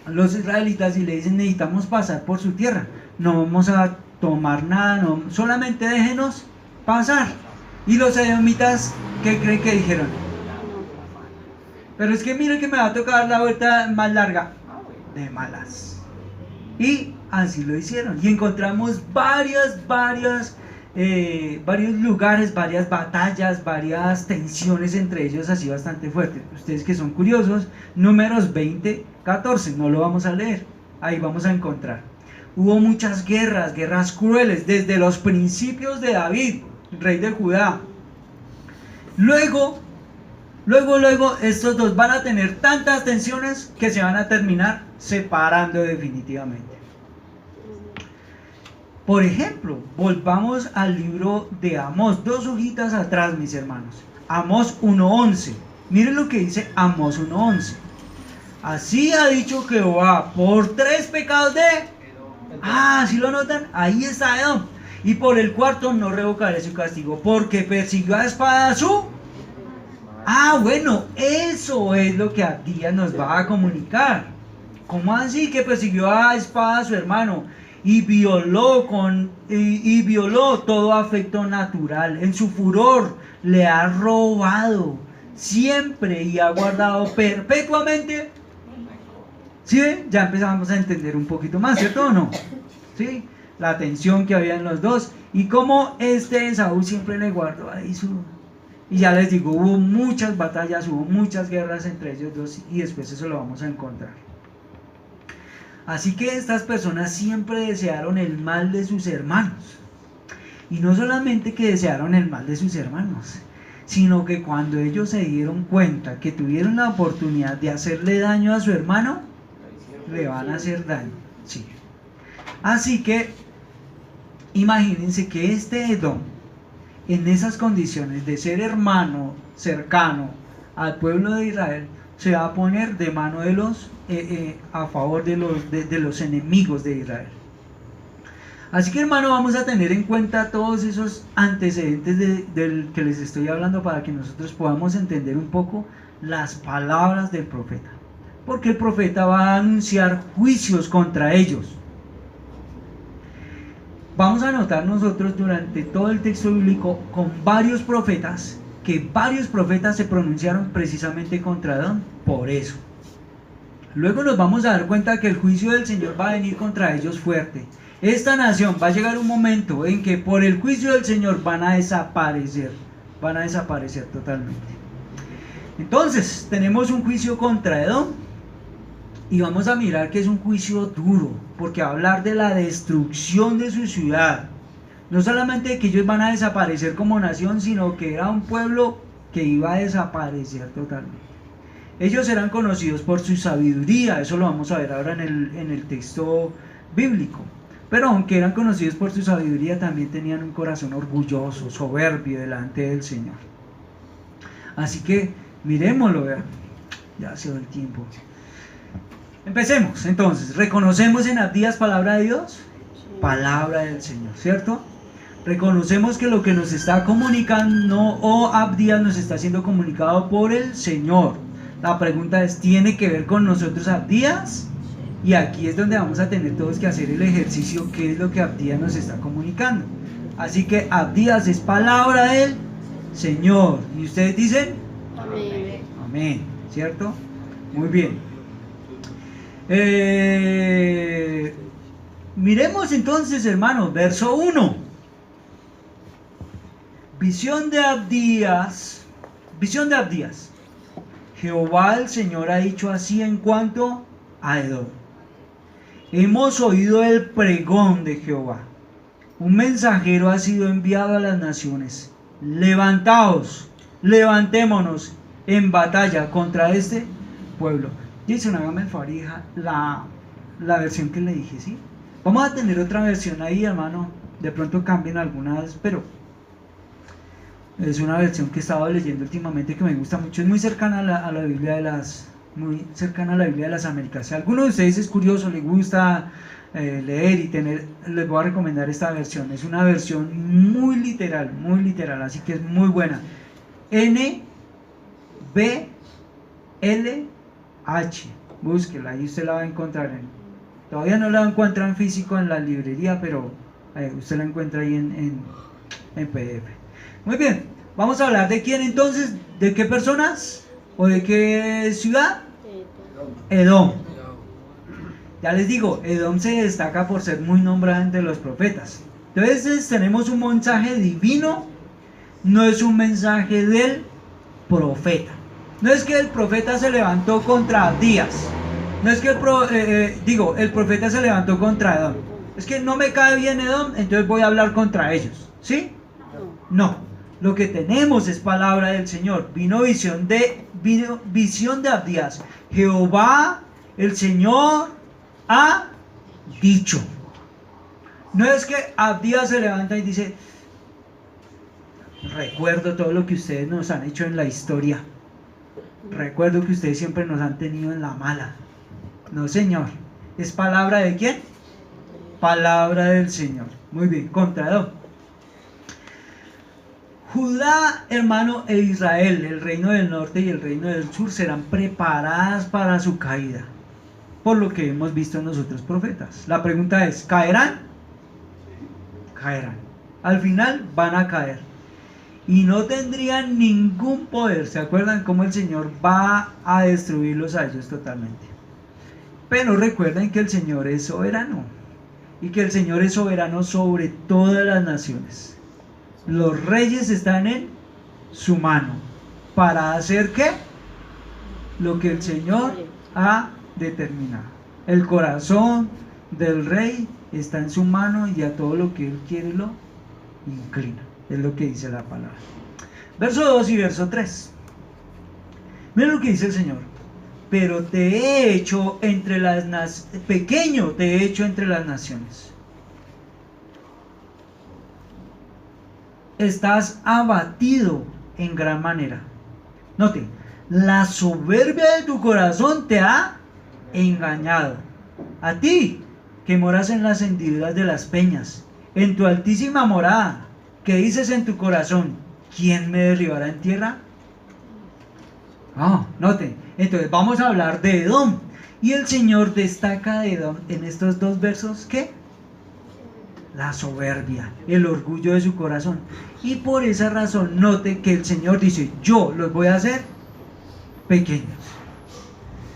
los israelitas y le dicen: necesitamos pasar por su tierra. No vamos a tomar nada, no, solamente déjenos pasar. Y los edomitas, ¿qué creen que dijeron? Pero es que miren que me va a tocar la vuelta más larga. De malas. Y así lo hicieron. Y encontramos varios lugares, varias batallas, varias tensiones entre ellos así bastante fuertes. Ustedes que son curiosos, Números 20, 14, no lo vamos a leer. Ahí vamos a encontrar. Hubo muchas guerras crueles, desde los principios de David, rey de Judá. Luego, estos dos van a tener tantas tensiones que se van a terminar separando definitivamente. Por ejemplo, volvamos al libro de Amós, 2 hojitas atrás, mis hermanos. Amós 1:11. Miren lo que dice Amós 1:11. Así ha dicho Jehová, por 3 pecados de... ¿sí lo notan? Ahí está Edom. Y por el 4 no revocaré su castigo, porque persiguió a espada a su... bueno, eso es lo que Abdías nos va a comunicar. ¿Cómo así que persiguió a espada a su hermano? Y violó todo afecto natural. En su furor le ha robado siempre y ha guardado perpetuamente. ¿Sí? Ya empezamos a entender un poquito más, ¿cierto o no? ¿Sí? La tensión que había en los dos. Y cómo Esaú siempre le guardó ahí su... Y ya les digo, hubo muchas batallas, hubo muchas guerras entre ellos dos, y después eso lo vamos a encontrar. Así que estas personas siempre desearon el mal de sus hermanos. Y no solamente que desearon el mal de sus hermanos, sino que cuando ellos se dieron cuenta que tuvieron la oportunidad de hacerle daño a su hermano, le van a hacer daño. Sí. Así que imagínense que este Edom, en esas condiciones de ser hermano cercano al pueblo de Israel, se va a poner de mano de los a favor de los enemigos de Israel. Así que, hermano, vamos a tener en cuenta todos esos antecedentes del que les estoy hablando, para que nosotros podamos entender un poco las palabras del profeta, porque el profeta va a anunciar juicios contra ellos. Vamos a notar nosotros durante todo el texto bíblico con varios profetas, que varios profetas se pronunciaron precisamente contra Edom por eso. Luego nos vamos a dar cuenta que el juicio del Señor va a venir contra ellos fuerte. Esta nación va a llegar un momento en que por el juicio del Señor van a desaparecer totalmente. Entonces tenemos un juicio contra Edom, y vamos a mirar que es un juicio duro, porque va a hablar de la destrucción de su ciudad. No solamente de que ellos van a desaparecer como nación, sino que era un pueblo que iba a desaparecer totalmente. Ellos eran conocidos por su sabiduría, eso lo vamos a ver ahora en el texto bíblico. Pero aunque eran conocidos por su sabiduría, también tenían un corazón orgulloso, soberbio delante del Señor. Así que miremoslo, vean. Ya se va el tiempo. Empecemos, entonces. ¿Reconocemos en Abdías palabra de Dios? Palabra del Señor, ¿cierto? Reconocemos que lo que nos está comunicando Abdías nos está siendo comunicado por el Señor. La pregunta es, ¿tiene que ver con nosotros Abdías? Y aquí es donde vamos a tener todos que hacer el ejercicio, qué es lo que Abdías nos está comunicando. Así que Abdías es palabra del Señor. ¿Y ustedes dicen? Amén. Amén, ¿cierto? Muy bien. Miremos entonces, hermanos, verso 1. Visión de Abdías. Jehová el Señor ha dicho así en cuanto a Edom. Hemos oído el pregón de Jehová. Un mensajero ha sido enviado a las naciones. Levantaos, levantémonos en batalla contra este pueblo. Jason, hágame el favor, hija, la versión que le dije, ¿sí? Vamos a tener otra versión ahí, hermano. De pronto cambien algunas, pero Es una versión que he estado leyendo últimamente que me gusta mucho. Es muy cercana a la Biblia de las Américas. Si a alguno de ustedes es curioso, le gusta leer y tener, les voy a recomendar esta versión. Es una versión muy literal, así que es muy buena. NBLH. Búsquela, ahí usted la va a encontrar. Todavía no la encuentra en físico en la librería, pero usted la encuentra ahí en PDF. Muy bien, vamos a hablar de quién entonces, de qué personas o de qué ciudad. Edom. Ya les digo, Edom se destaca por ser muy nombrada entre los profetas. Entonces tenemos un mensaje divino, no es un mensaje del profeta. No es que el profeta se levantó contra Abdías. No es que el profeta se levantó contra Edom. Es que no me cae bien Edom, entonces voy a hablar contra ellos. ¿Sí? No. Lo que tenemos es palabra del Señor. Vino visión de Abdías. Jehová, el Señor, ha dicho. No es que Abdías se levanta y dice: recuerdo todo lo que ustedes nos han hecho en la historia. Recuerdo que ustedes siempre nos han tenido en la mala. No, Señor. ¿Es palabra de quién? Palabra del Señor. Muy bien, contra Edom. Judá, hermano, e Israel, el reino del norte y el reino del sur, serán preparadas para su caída, por lo que hemos visto en los otros profetas. La pregunta es: ¿caerán? Caerán. Al final van a caer. Y no tendrían ningún poder. ¿Se acuerdan cómo el Señor va a destruirlos a ellos totalmente? Pero recuerden que el Señor es soberano. Y que el Señor es soberano sobre todas las naciones. Los reyes están en su mano. ¿Para hacer qué? Lo que el Señor ha determinado. El corazón del rey está en su mano y a todo lo que él quiere lo inclina. Es lo que dice la palabra. Verso 2 y verso 3. Miren lo que dice el Señor. Pero te he hecho entre las naciones, pequeño te he hecho entre las naciones. Estás abatido en gran manera. Note, la soberbia de tu corazón te ha engañado. A ti, que moras en las hendiduras de las peñas, en tu altísima morada, que dices en tu corazón: ¿quién me derribará en tierra? Note, entonces vamos a hablar de Edom. Y el Señor destaca de Edom en estos dos versos, ¿qué? La soberbia, el orgullo de su corazón. Y por esa razón, note que el Señor dice: yo los voy a hacer pequeños.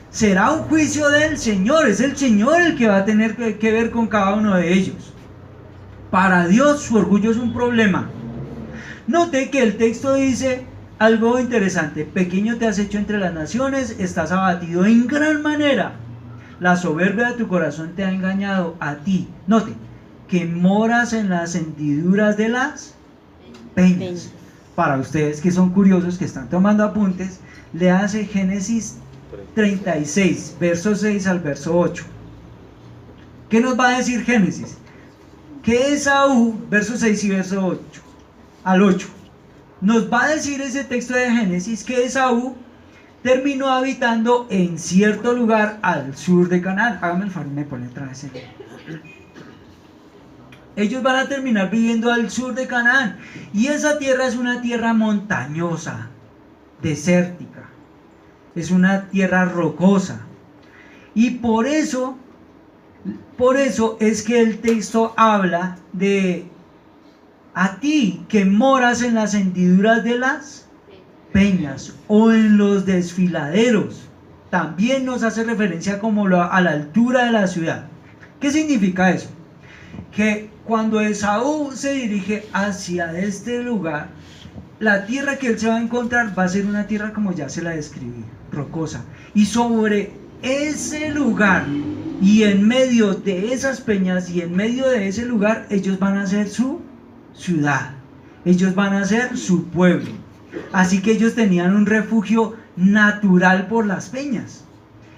Será un juicio del Señor, es el Señor el que va a tener que ver con cada uno de ellos. Para Dios su orgullo es un problema. Note que el texto dice algo interesante: pequeño te has hecho entre las naciones, estás abatido en gran manera. La soberbia de tu corazón te ha engañado a ti. Note que moras en las hendiduras de las peñas. Para ustedes que son curiosos, que están tomando apuntes, le hace Génesis 36, verso 6 al verso 8. ¿Qué nos va a decir Génesis? Que Esaú, verso 6 y verso 8 al 8, nos va a decir ese texto de Génesis que Esaú terminó habitando en cierto lugar al sur de Canaán. Hágame el favor, me pone otra vez. Ellos van a terminar viviendo al sur de Canaán. Y esa tierra es una tierra montañosa, desértica. Es una tierra rocosa. Y por eso es que el texto habla de: a ti que moras en las hendiduras de las peñas o en los desfiladeros. También nos hace referencia como a la altura de la ciudad. ¿Qué significa eso? Que cuando Esaú se dirige hacia este lugar, la tierra que él se va a encontrar va a ser una tierra como ya se la describí, rocosa. Y sobre ese lugar y en medio de esas peñas y en medio de ese lugar, ellos van a ser su ciudad. Ellos van a ser su pueblo. Así que ellos tenían un refugio natural por las peñas.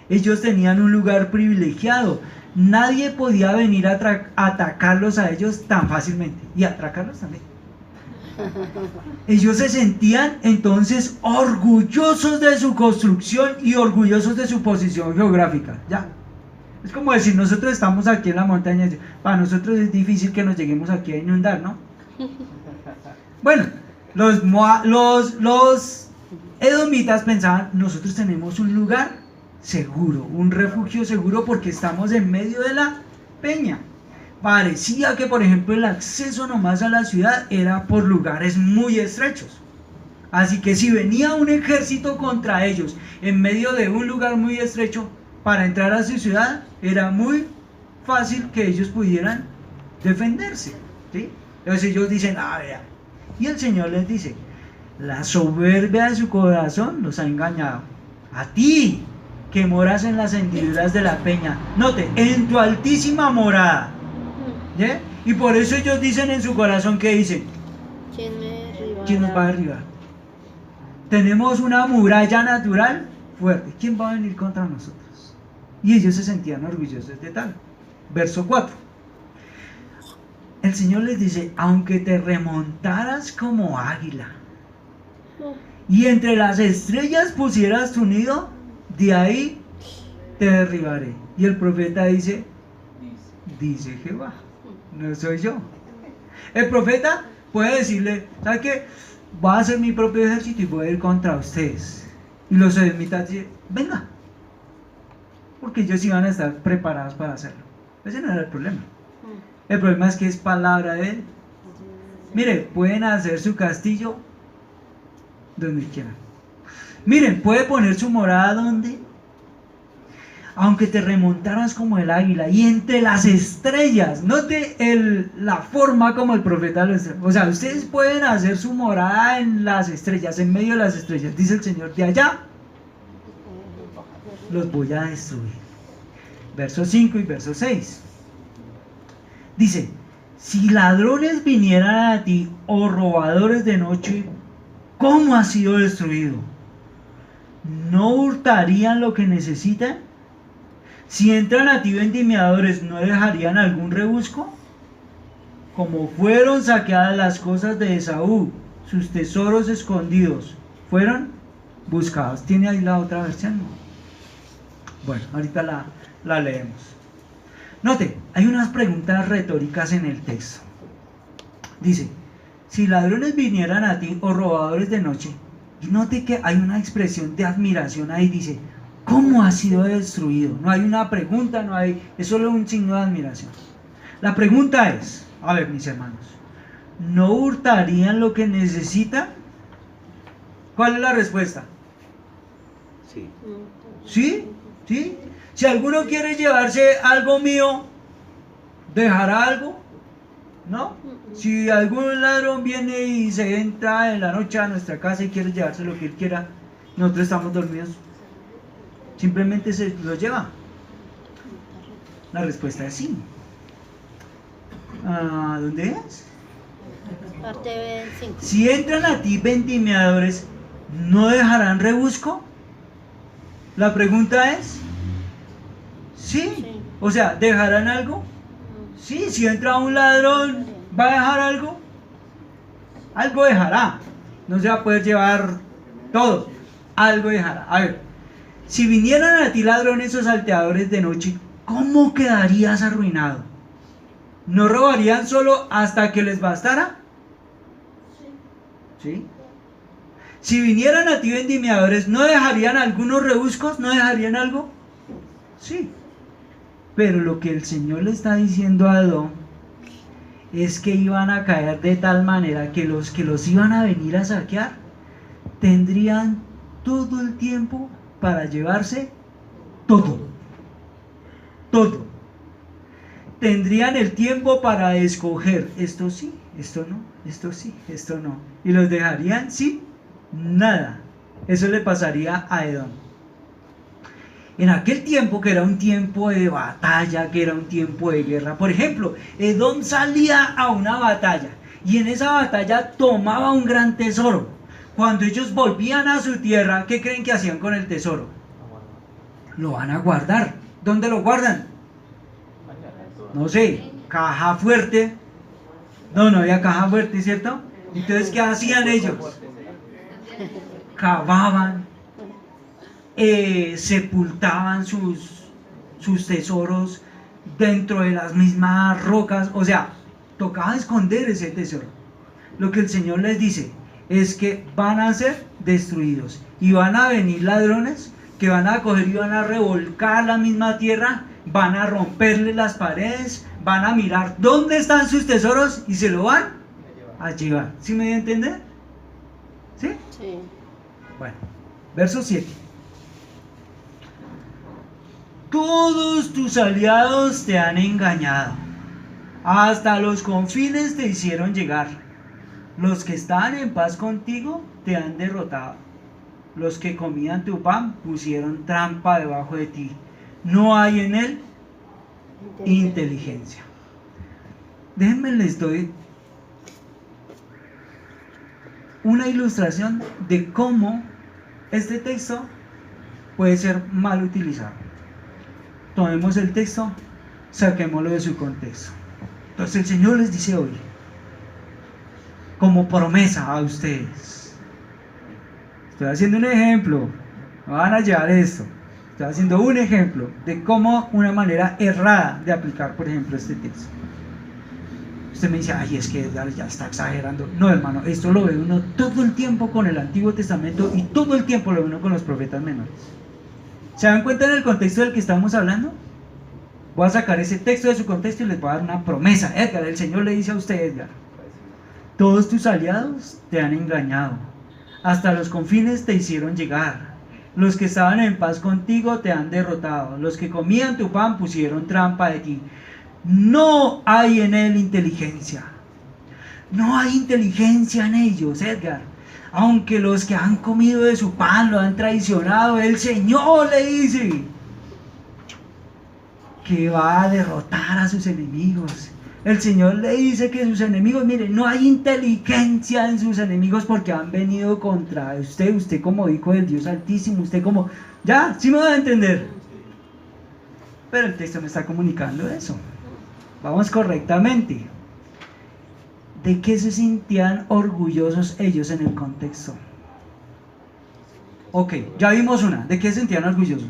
Ellos tenían un lugar privilegiado. Nadie podía venir a atacarlos a ellos tan fácilmente. Y atracarlos también. Ellos se sentían entonces orgullosos de su construcción y orgullosos de su posición geográfica. Ya. Es como decir, nosotros estamos aquí en la montaña, para nosotros es difícil que nos lleguemos aquí a inundar, ¿no? Bueno, los edomitas pensaban, nosotros tenemos un lugar seguro, un refugio seguro porque estamos en medio de la peña. Parecía que, por ejemplo, el acceso nomás a la ciudad era por lugares muy estrechos. Así que si venía un ejército contra ellos en medio de un lugar muy estrecho, para entrar a su ciudad era muy fácil que ellos pudieran defenderse, ¿sí? Entonces ellos dicen, vea. Y el Señor les dice, la soberbia de su corazón los ha engañado. A ti, que moras en las hendiduras de la peña, note, en tu altísima morada, ¿sí? Y por eso ellos dicen en su corazón, ¿qué dicen? ¿Quién me derribará? ¿Quién nos va a derribar? Tenemos una muralla natural fuerte. ¿Quién va a venir contra nosotros? Y ellos se sentían orgullosos de tal. Verso 4. El Señor les dice, aunque te remontaras como águila y entre las estrellas pusieras tu nido, de ahí te derribaré. Y el profeta dice Jehová, no soy yo. El profeta puede decirle, ¿sabe qué? Voy a hacer mi propio ejército y voy a ir contra ustedes. Y los edomitas dicen, venga, porque ellos iban a estar preparados para hacerlo. Ese no era el problema. El problema es que es palabra de él. Mire, pueden hacer su castillo donde quieran. Miren, puede poner su morada donde, aunque te remontaras como el águila y entre las estrellas. Note la forma como el profeta lo está. O sea, ustedes pueden hacer su morada en las estrellas, en medio de las estrellas. Dice el Señor, de allá los voy a destruir. Verso 5 y verso 6. Dice, si ladrones vinieran a ti o robadores de noche, ¿cómo has sido destruido? ¿No hurtarían lo que necesitan? Si entran a ti vendimiadores, ¿no dejarían algún rebusco? Como fueron saqueadas las cosas de Esaú, sus tesoros escondidos fueron buscados. ¿Tiene ahí la otra versión? Bueno, ahorita la leemos. Note, hay unas preguntas retóricas en el texto. Dice, si ladrones vinieran a ti o robadores de noche, y note que hay una expresión de admiración ahí, dice, ¿cómo ha sido destruido? No hay una pregunta, es solo un signo de admiración. La pregunta es, a ver mis hermanos, ¿no hurtarían lo que necesitan? ¿Cuál es la respuesta? Sí. ¿Sí? ¿Sí? Si alguno quiere llevarse algo mío, ¿dejará algo? ¿No? Si algún ladrón viene y se entra en la noche a nuestra casa y quiere llevarse lo que él quiera, nosotros estamos dormidos, simplemente se lo lleva. La respuesta es sí. ¿Dónde es? Parte B, 5. Si entran a ti vendimiadores, ¿no dejarán rebusco? La pregunta es sí. O sea, ¿dejarán algo? Sí, si entra un ladrón, ¿va a dejar algo? Algo dejará. No se va a poder llevar todo. Algo dejará. A ver, si vinieran a ti ladrones o salteadores de noche, ¿cómo quedarías arruinado? ¿No robarían solo hasta que les bastara? ¿Sí? Si vinieran a ti vendimiadores, ¿no dejarían algunos rebuscos? ¿No dejarían algo? Sí. Pero lo que el Señor le está diciendo a Edom es que iban a caer de tal manera que los iban a venir a saquear tendrían todo el tiempo para llevarse todo. Todo. Tendrían el tiempo para escoger esto sí, esto no, esto sí, esto no. Y los dejarían sin nada. Eso le pasaría a Edom. En aquel tiempo, que era un tiempo de batalla, que era un tiempo de guerra, por ejemplo, Edom salía a una batalla y en esa batalla tomaba un gran tesoro. Cuando ellos volvían a su tierra, ¿qué creen que hacían con el tesoro? Lo van a guardar. ¿Dónde lo guardan? No sé, caja fuerte. No había caja fuerte, ¿cierto? Entonces, ¿qué hacían ellos? Cavaban, sepultaban sus tesoros dentro de las mismas rocas, o sea, tocaba esconder ese tesoro. Lo que el Señor les dice es que van a ser destruidos y van a venir ladrones que van a coger y van a revolcar la misma tierra, van a romperle las paredes, van a mirar dónde están sus tesoros y se lo van a llevar. ¿Sí me dio a entender? ¿Sí? Sí. Bueno, verso 7. Todos tus aliados te han engañado, hasta los confines te hicieron llegar. Los que estaban en paz contigo te han derrotado. Los que comían tu pan pusieron trampa debajo de ti. No hay en él inteligencia. Déjenme les doy una ilustración de cómo este texto puede ser mal utilizado. Tomemos el texto, saquémoslo de su contexto. Entonces el Señor les dice hoy, como promesa a ustedes, estoy haciendo un ejemplo, no van a llevar esto, estoy haciendo un ejemplo de cómo una manera errada de aplicar, por ejemplo, este texto. Usted me dice, ay, es que ya está exagerando. No, hermano, esto lo ve uno todo el tiempo con el Antiguo Testamento y todo el tiempo lo ve uno con los profetas menores. ¿Se dan cuenta en el contexto del que estamos hablando? Voy a sacar ese texto de su contexto y les voy a dar una promesa. Edgar, el Señor le dice a usted, Edgar, todos tus aliados te han engañado, hasta los confines te hicieron llegar. Los que estaban en paz contigo te han derrotado. Los que comían tu pan pusieron trampa de ti. No hay en él inteligencia. No hay inteligencia en ellos, Edgar. Aunque los que han comido de su pan lo han traicionado, el Señor le dice que va a derrotar a sus enemigos. El Señor le dice que sus enemigos, mire, no hay inteligencia en sus enemigos porque han venido contra usted, usted como hijo del Dios Altísimo, usted como, ya, sí me va a entender. Pero el texto me está comunicando eso. Vamos correctamente. ¿De qué se sentían orgullosos ellos en el contexto? Ok, ya vimos una. ¿De qué se sentían orgullosos?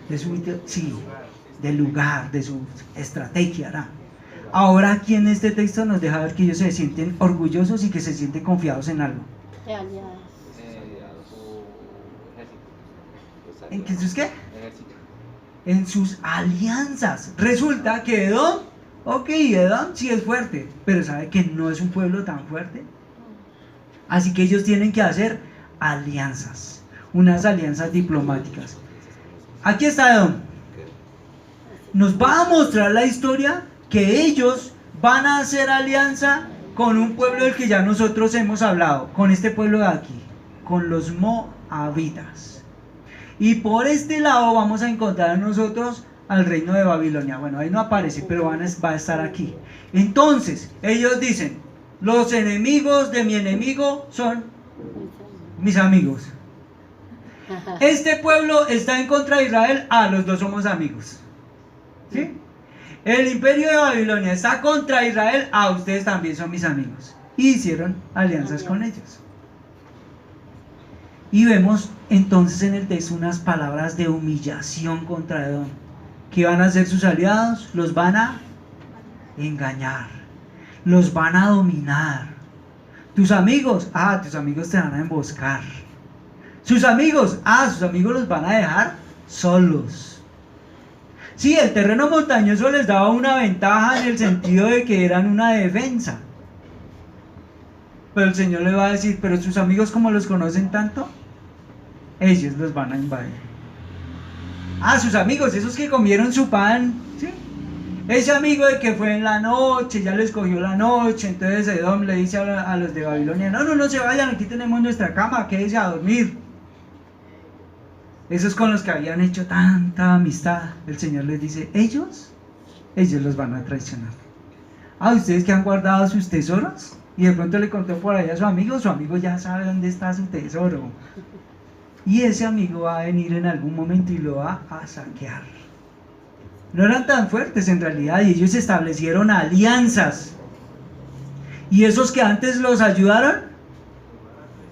De su, sí, del lugar, de su estrategia, ¿no? Ahora aquí en este texto nos deja ver que ellos se sienten orgullosos y que se sienten confiados en algo. De aliados. ¿En qué sus qué? En sus alianzas. Resulta que Edom, ok, Edom sí es fuerte, pero sabe que no es un pueblo tan fuerte. Así que ellos tienen que hacer alianzas, unas alianzas diplomáticas. Aquí está Edom. Nos va a mostrar la historia que ellos van a hacer alianza con un pueblo del que ya nosotros hemos hablado, con este pueblo de aquí, con los moabitas. Y por este lado vamos a encontrar nosotros al reino de Babilonia. Bueno, ahí no aparece, pero va a estar aquí. Entonces, ellos dicen, los enemigos de mi enemigo son mis amigos. Este pueblo está en contra de Israel, los dos somos amigos. ¿Sí? El imperio de Babilonia está contra Israel, ustedes también son mis amigos. Y hicieron alianzas con ellos. Y vemos entonces en el texto unas palabras de humillación contra Edom. ¿Qué van a hacer sus aliados? Los van a engañar, los van a dominar. Tus amigos, tus amigos te van a emboscar. Sus amigos, sus amigos los van a dejar solos. Sí, el terreno montañoso les daba una ventaja en el sentido de que eran una defensa. Pero el Señor le va a decir, pero sus amigos, como los conocen tanto, ellos los van a invadir. Sus amigos, esos que comieron su pan, ¿sí? Ese amigo de que fue en la noche, ya les cogió la noche, entonces Edom le dice a los de Babilonia, no se vayan, aquí tenemos nuestra cama, quédense a dormir. Esos con los que habían hecho tanta amistad, el Señor les dice, ellos los van a traicionar. Ustedes que han guardado sus tesoros, y de pronto le contó por ahí a su amigo ya sabe dónde está su tesoro. Y ese amigo va a venir en algún momento y lo va a saquear. No eran tan fuertes en realidad, y ellos establecieron alianzas. Y esos que antes los ayudaron,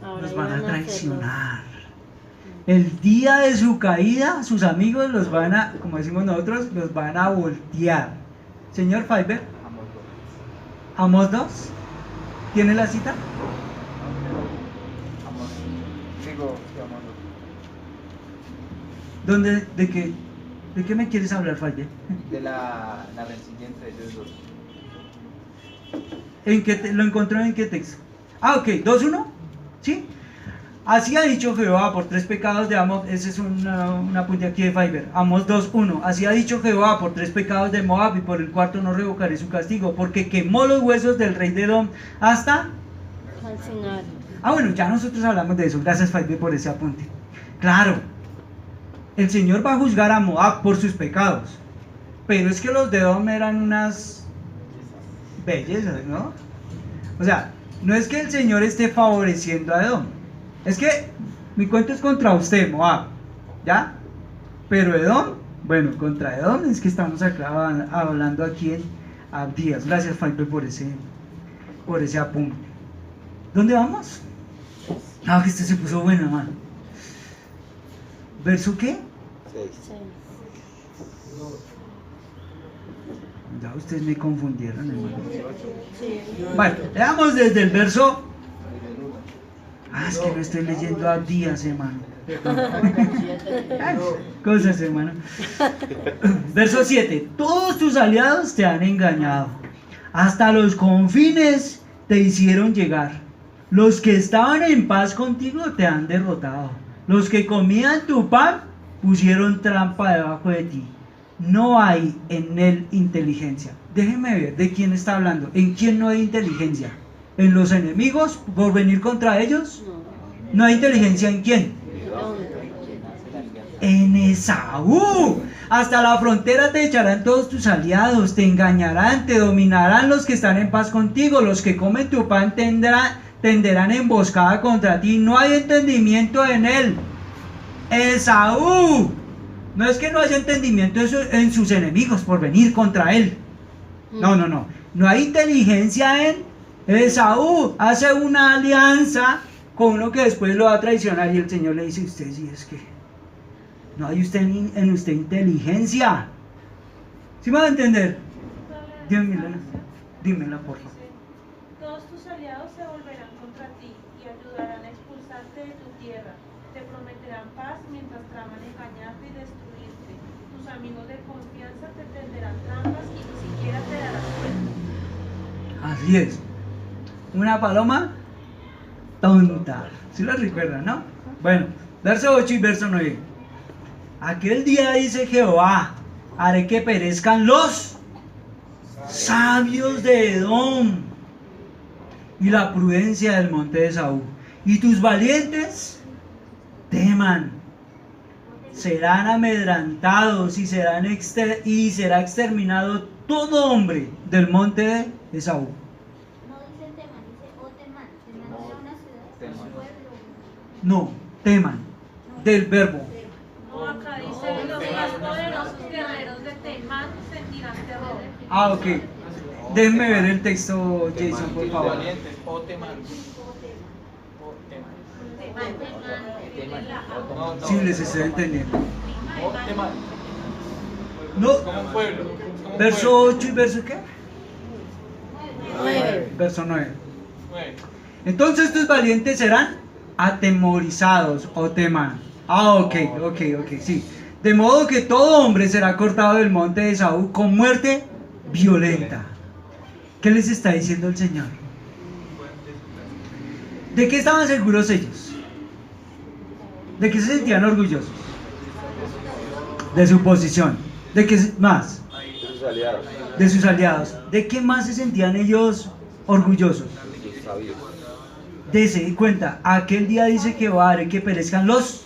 Ahora los van a iban traicionar. El día de su caída, sus amigos los van a, como decimos nosotros, los van a voltear. Señor Fiverr, Amós 2, ¿tiene la cita? ¿Dónde, de qué me quieres hablar, Fiverr? De la rencilla entre ellos dos. ¿En qué lo encontró en qué texto? Ah, ok, 2.1, ¿sí? Así ha dicho Jehová por 3 pecados de Amós, ese es un apunte aquí de Fiverr, Amós 2.1, así ha dicho Jehová por 3 pecados de Moab y por el 4 no revocaré su castigo, porque quemó los huesos del rey de Edom hasta... al final. Ah, bueno, ya nosotros hablamos de eso, gracias Fiverr por ese apunte. Claro, el Señor va a juzgar a Moab por sus pecados, pero es que los de Edom eran unas bellezas, ¿no? O sea, no es que el Señor esté favoreciendo a Edom, es que mi cuento es contra usted, Moab, ¿ya? Pero Edom, bueno, contra Edom es que estamos acá hablando aquí en Abdías. Gracias, Fiverr, por ese apunte. ¿Dónde vamos? Ah, que este se puso bueno, mano. ¿Verso qué? 6. Sí. Ya ustedes me confundieron, hermano. Sí. Bueno, leamos desde el verso... Ah, es que no estoy leyendo Abdías, hermano. Ay, cosas, hermano. Verso 7. Todos tus aliados te han engañado. Hasta los confines te hicieron llegar. Los que estaban en paz contigo te han derrotado. Los que comían tu pan pusieron trampa debajo de ti. No hay en él inteligencia. Déjenme ver de quién está hablando. ¿En quién no hay inteligencia? ¿En los enemigos por venir contra ellos? ¿No hay inteligencia en quién? En Esaú. Hasta la frontera te echarán todos tus aliados, te engañarán, te dominarán los que están en paz contigo, los que comen tu pan tenderán emboscada contra ti. No hay entendimiento en él. Esaú. No es que no haya entendimiento en sus enemigos por venir contra él. No. No hay inteligencia en Esaú. Hace una alianza con uno que después lo va a traicionar y el Señor le dice: usted sí es que no hay en usted inteligencia. ¿Sí me va a entender? Dímela, por favor. Todos tus aliados se volverán contra ti y ayudarán a expulsarte de tu tierra. Te prometerán paz mientras traman engañarte y destruirte. Tus amigos de confianza te tenderán trampas y ni siquiera te darán cuenta. Así es. Una paloma tonta. ¿Sí lo recuerdan, no? Bueno, verso 8 y verso 9. Aquel día dice Jehová: haré que perezcan los sabios de Edom y la prudencia del monte de Esaú, y tus valientes teman, serán amedrantados y será exterminado todo hombre del monte de Esaú. No dice Temán, dice Otemán. Temán era una ciudad, un pueblo. No, teman, del verbo. No, acá dice: los más poderosos guerreros de Temán sentirán terror. Ah, ok. Déjenme ver el texto, Jason, por favor. Valientes, Otemán. Sí, les estoy entendiendo. Otemán. No, Como un pueblo. Como un verso pueblo. 8 y verso qué? 9. Verso 9. Bueno. Entonces tus valientes serán atemorizados o teman. Ah, ok, sí. De modo que todo hombre será cortado del monte de Esaú con muerte violenta. ¿Qué les está diciendo el Señor? ¿De qué estaban seguros ellos? ¿De qué se sentían orgullosos? De su posición. ¿De qué más? Sus aliados, De sus aliados. ¿De qué más se sentían ellos orgullosos? sus sabios. Dese cuenta, aquel día dice Jehová: haré que perezcan los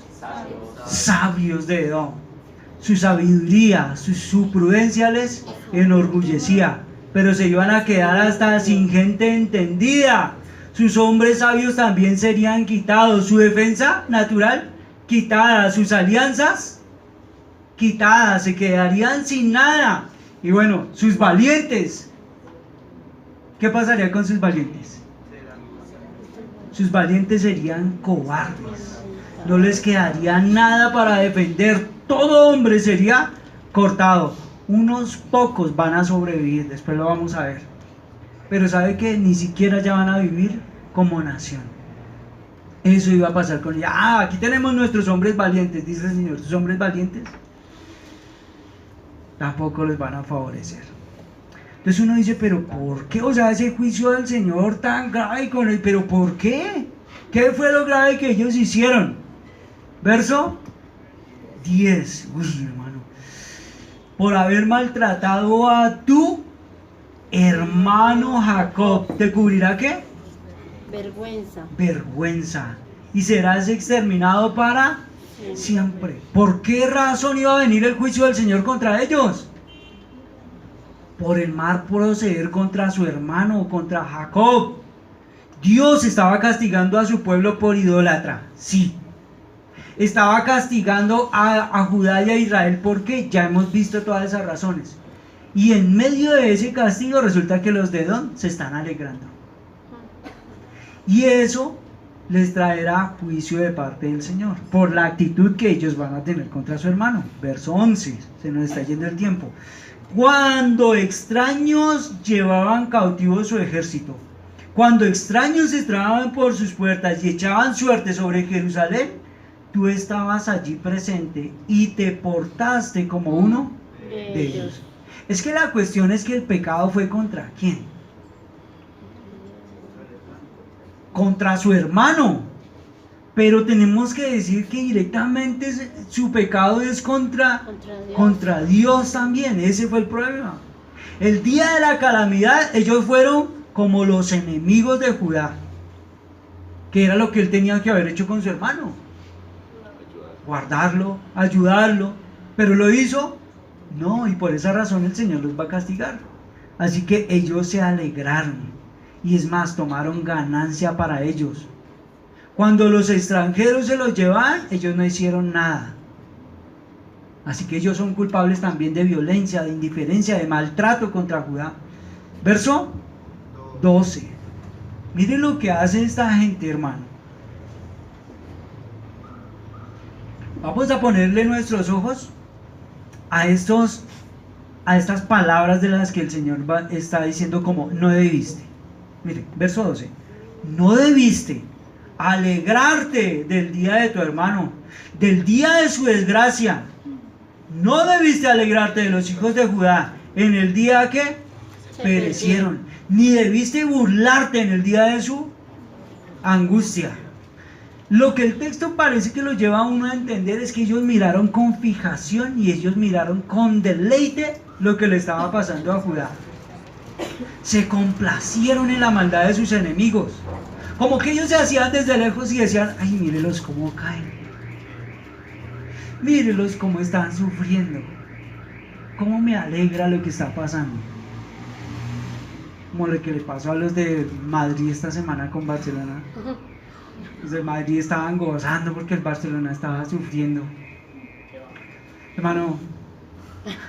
sabios de Edom. Su sabiduría, su prudencia les enorgullecía, pero se iban a quedar hasta sin gente entendida. Sus hombres sabios también serían quitados, su defensa natural quitada, sus alianzas quitadas, se quedarían sin nada. Y bueno, sus valientes ¿qué pasaría con sus valientes? Sus valientes serían cobardes. No les quedaría nada para defender. Todo hombre sería cortado. Unos pocos van a sobrevivir, después lo vamos a ver. Pero sabe que ni siquiera ya van a vivir como nación. Eso iba a pasar con ella. Aquí tenemos nuestros hombres valientes, dice el Señor. Sus hombres valientes tampoco les van a favorecer. Entonces uno dice, pero ¿por qué? O sea, ese juicio del Señor tan grave con él, pero ¿por qué? ¿Qué fue lo grave que ellos hicieron? Verso 10. Uy, hermano. Por haber maltratado a tu hermano Jacob. ¿Te cubrirá qué? Vergüenza. Vergüenza. Y serás exterminado para siempre. ¿Por qué razón iba a venir el juicio del Señor contra ellos? Por el mal proceder contra su hermano, contra Jacob. Dios estaba castigando a su pueblo por idólatra, sí. Estaba castigando a Judá y a Israel porque ya hemos visto todas esas razones. Y en medio de ese castigo resulta que los de Edom se están alegrando. Y eso les traerá juicio de parte del Señor por la actitud que ellos van a tener contra su hermano. Verso 11, se nos está yendo el tiempo. Cuando extraños llevaban cautivo su ejército, cuando extraños entraban por sus puertas y echaban suerte sobre Jerusalén, tú estabas allí presente y te portaste como uno de ellos. Es que la cuestión es que el pecado fue ¿contra quién? Contra su hermano. Pero tenemos que decir que directamente su pecado es contra Dios también. Ese fue el problema. El día de la calamidad, ellos fueron como los enemigos de Judá, que era lo que él tenía que haber hecho con su hermano: guardarlo, ayudarlo. Pero lo hizo, no, y por esa razón el Señor los va a castigar. Así que ellos se alegraron, y es más, tomaron ganancia para ellos. Cuando los extranjeros se los llevaban, ellos no hicieron nada. Así que ellos son culpables también de violencia, de indiferencia, de maltrato contra Judá. Verso 12. Miren lo que hace esta gente, hermano. Vamos a ponerle nuestros ojos a estas palabras de las que el Señor está diciendo como no debiste. Miren, verso 12. No debiste alegrarte del día de tu hermano, del día de su desgracia. No debiste alegrarte de los hijos de Judá en el día que perecieron, ni debiste burlarte en el día de su angustia. Lo que el texto parece que lo lleva a uno a entender es que ellos miraron con fijación y ellos miraron con deleite lo que le estaba pasando a Judá. Se complacieron en la maldad de sus enemigos. Como que ellos se hacían desde lejos y decían: ay, mírelos cómo caen, mírelos cómo están sufriendo, cómo me alegra lo que está pasando. Como lo que le pasó a los de Madrid esta semana con Barcelona. Los de Madrid estaban gozando porque el Barcelona estaba sufriendo. Hermano,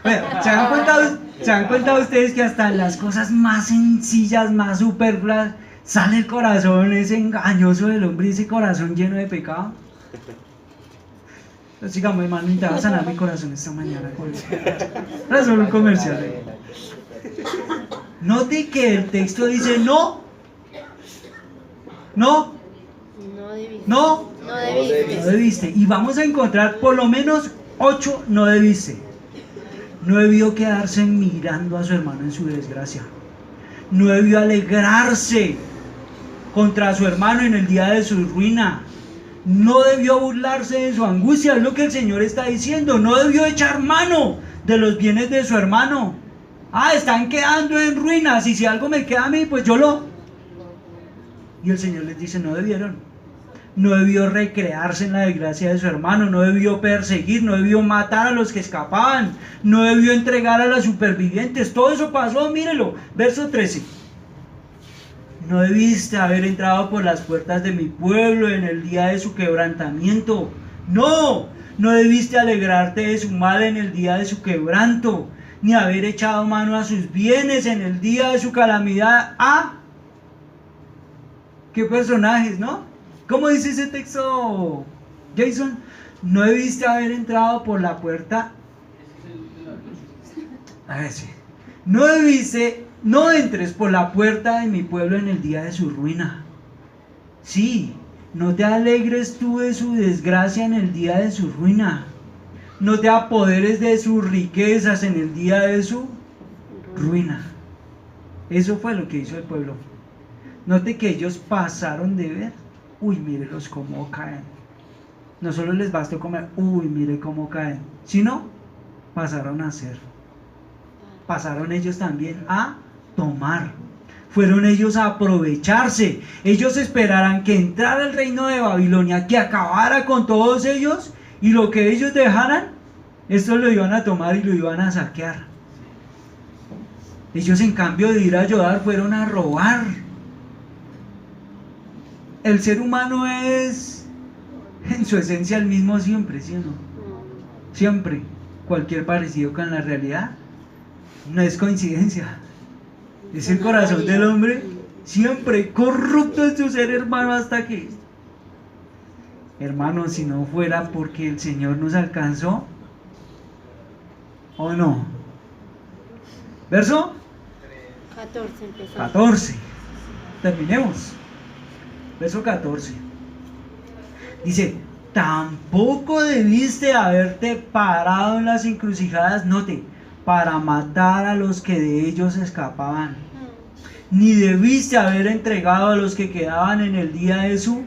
bueno, ¿se dan cuenta ustedes que hasta en las cosas más sencillas, más superfluas, sale el corazón ese engañoso del hombre, ese corazón lleno de pecado? Entonces digamos, hermano, intentaba sanar mi corazón esta mañana con eso. Era solo un comercial. Note que el texto dice no debiste. Y vamos a encontrar por lo menos 8 no debiste. No debió quedarse mirando a su hermano en su desgracia. No debió alegrarse contra su hermano en el día de su ruina. No debió burlarse de su angustia, es lo que el Señor está diciendo. No debió echar mano de los bienes de su hermano. Están quedando en ruinas, y si algo me queda a mí, pues yo lo... Y el Señor les dice: no debieron. No debió recrearse en la desgracia de su hermano, no debió perseguir, no debió matar a los que escapaban, no debió entregar a los supervivientes. Todo eso pasó, mírelo, verso 13. No debiste haber entrado por las puertas de mi pueblo en el día de su quebrantamiento. No debiste alegrarte de su mal en el día de su quebranto, ni haber echado mano a sus bienes en el día de su calamidad. ¡Ah! ¡Qué personajes!, ¿no? ¿Cómo dice ese texto, Jason? No debiste haber entrado por la puerta. A ver, sí. No entres por la puerta de mi pueblo en el día de su ruina. Sí, no te alegres tú de su desgracia en el día de su ruina. No te apoderes de sus riquezas en el día de su ruina. Eso fue lo que hizo el pueblo. Note que ellos pasaron de ver, uy, mírelos cómo caen. No solo les bastó comer, uy, mire cómo caen, sino pasaron a hacer. Pasaron ellos también a tomar. Fueron ellos a aprovecharse. Ellos esperarán que entrara el reino de Babilonia, que acabara con todos ellos, y lo que ellos dejaran, esto lo iban a tomar y lo iban a saquear. Ellos, en cambio de ir a ayudar, fueron a robar. El ser humano es en su esencia el mismo siempre, ¿sí o no? Siempre. Cualquier parecido con la realidad no es coincidencia. Es el corazón del hombre siempre corrupto en su ser, hermano, hasta que, hermano, si no fuera porque el Señor nos alcanzó, ¿o no? Verso 14 empezamos. 14. Terminemos. Verso 14. Dice: tampoco debiste haberte parado en las encrucijadas, note, para matar a los que de ellos escapaban, ni debiste haber entregado a los que quedaban en el día de su...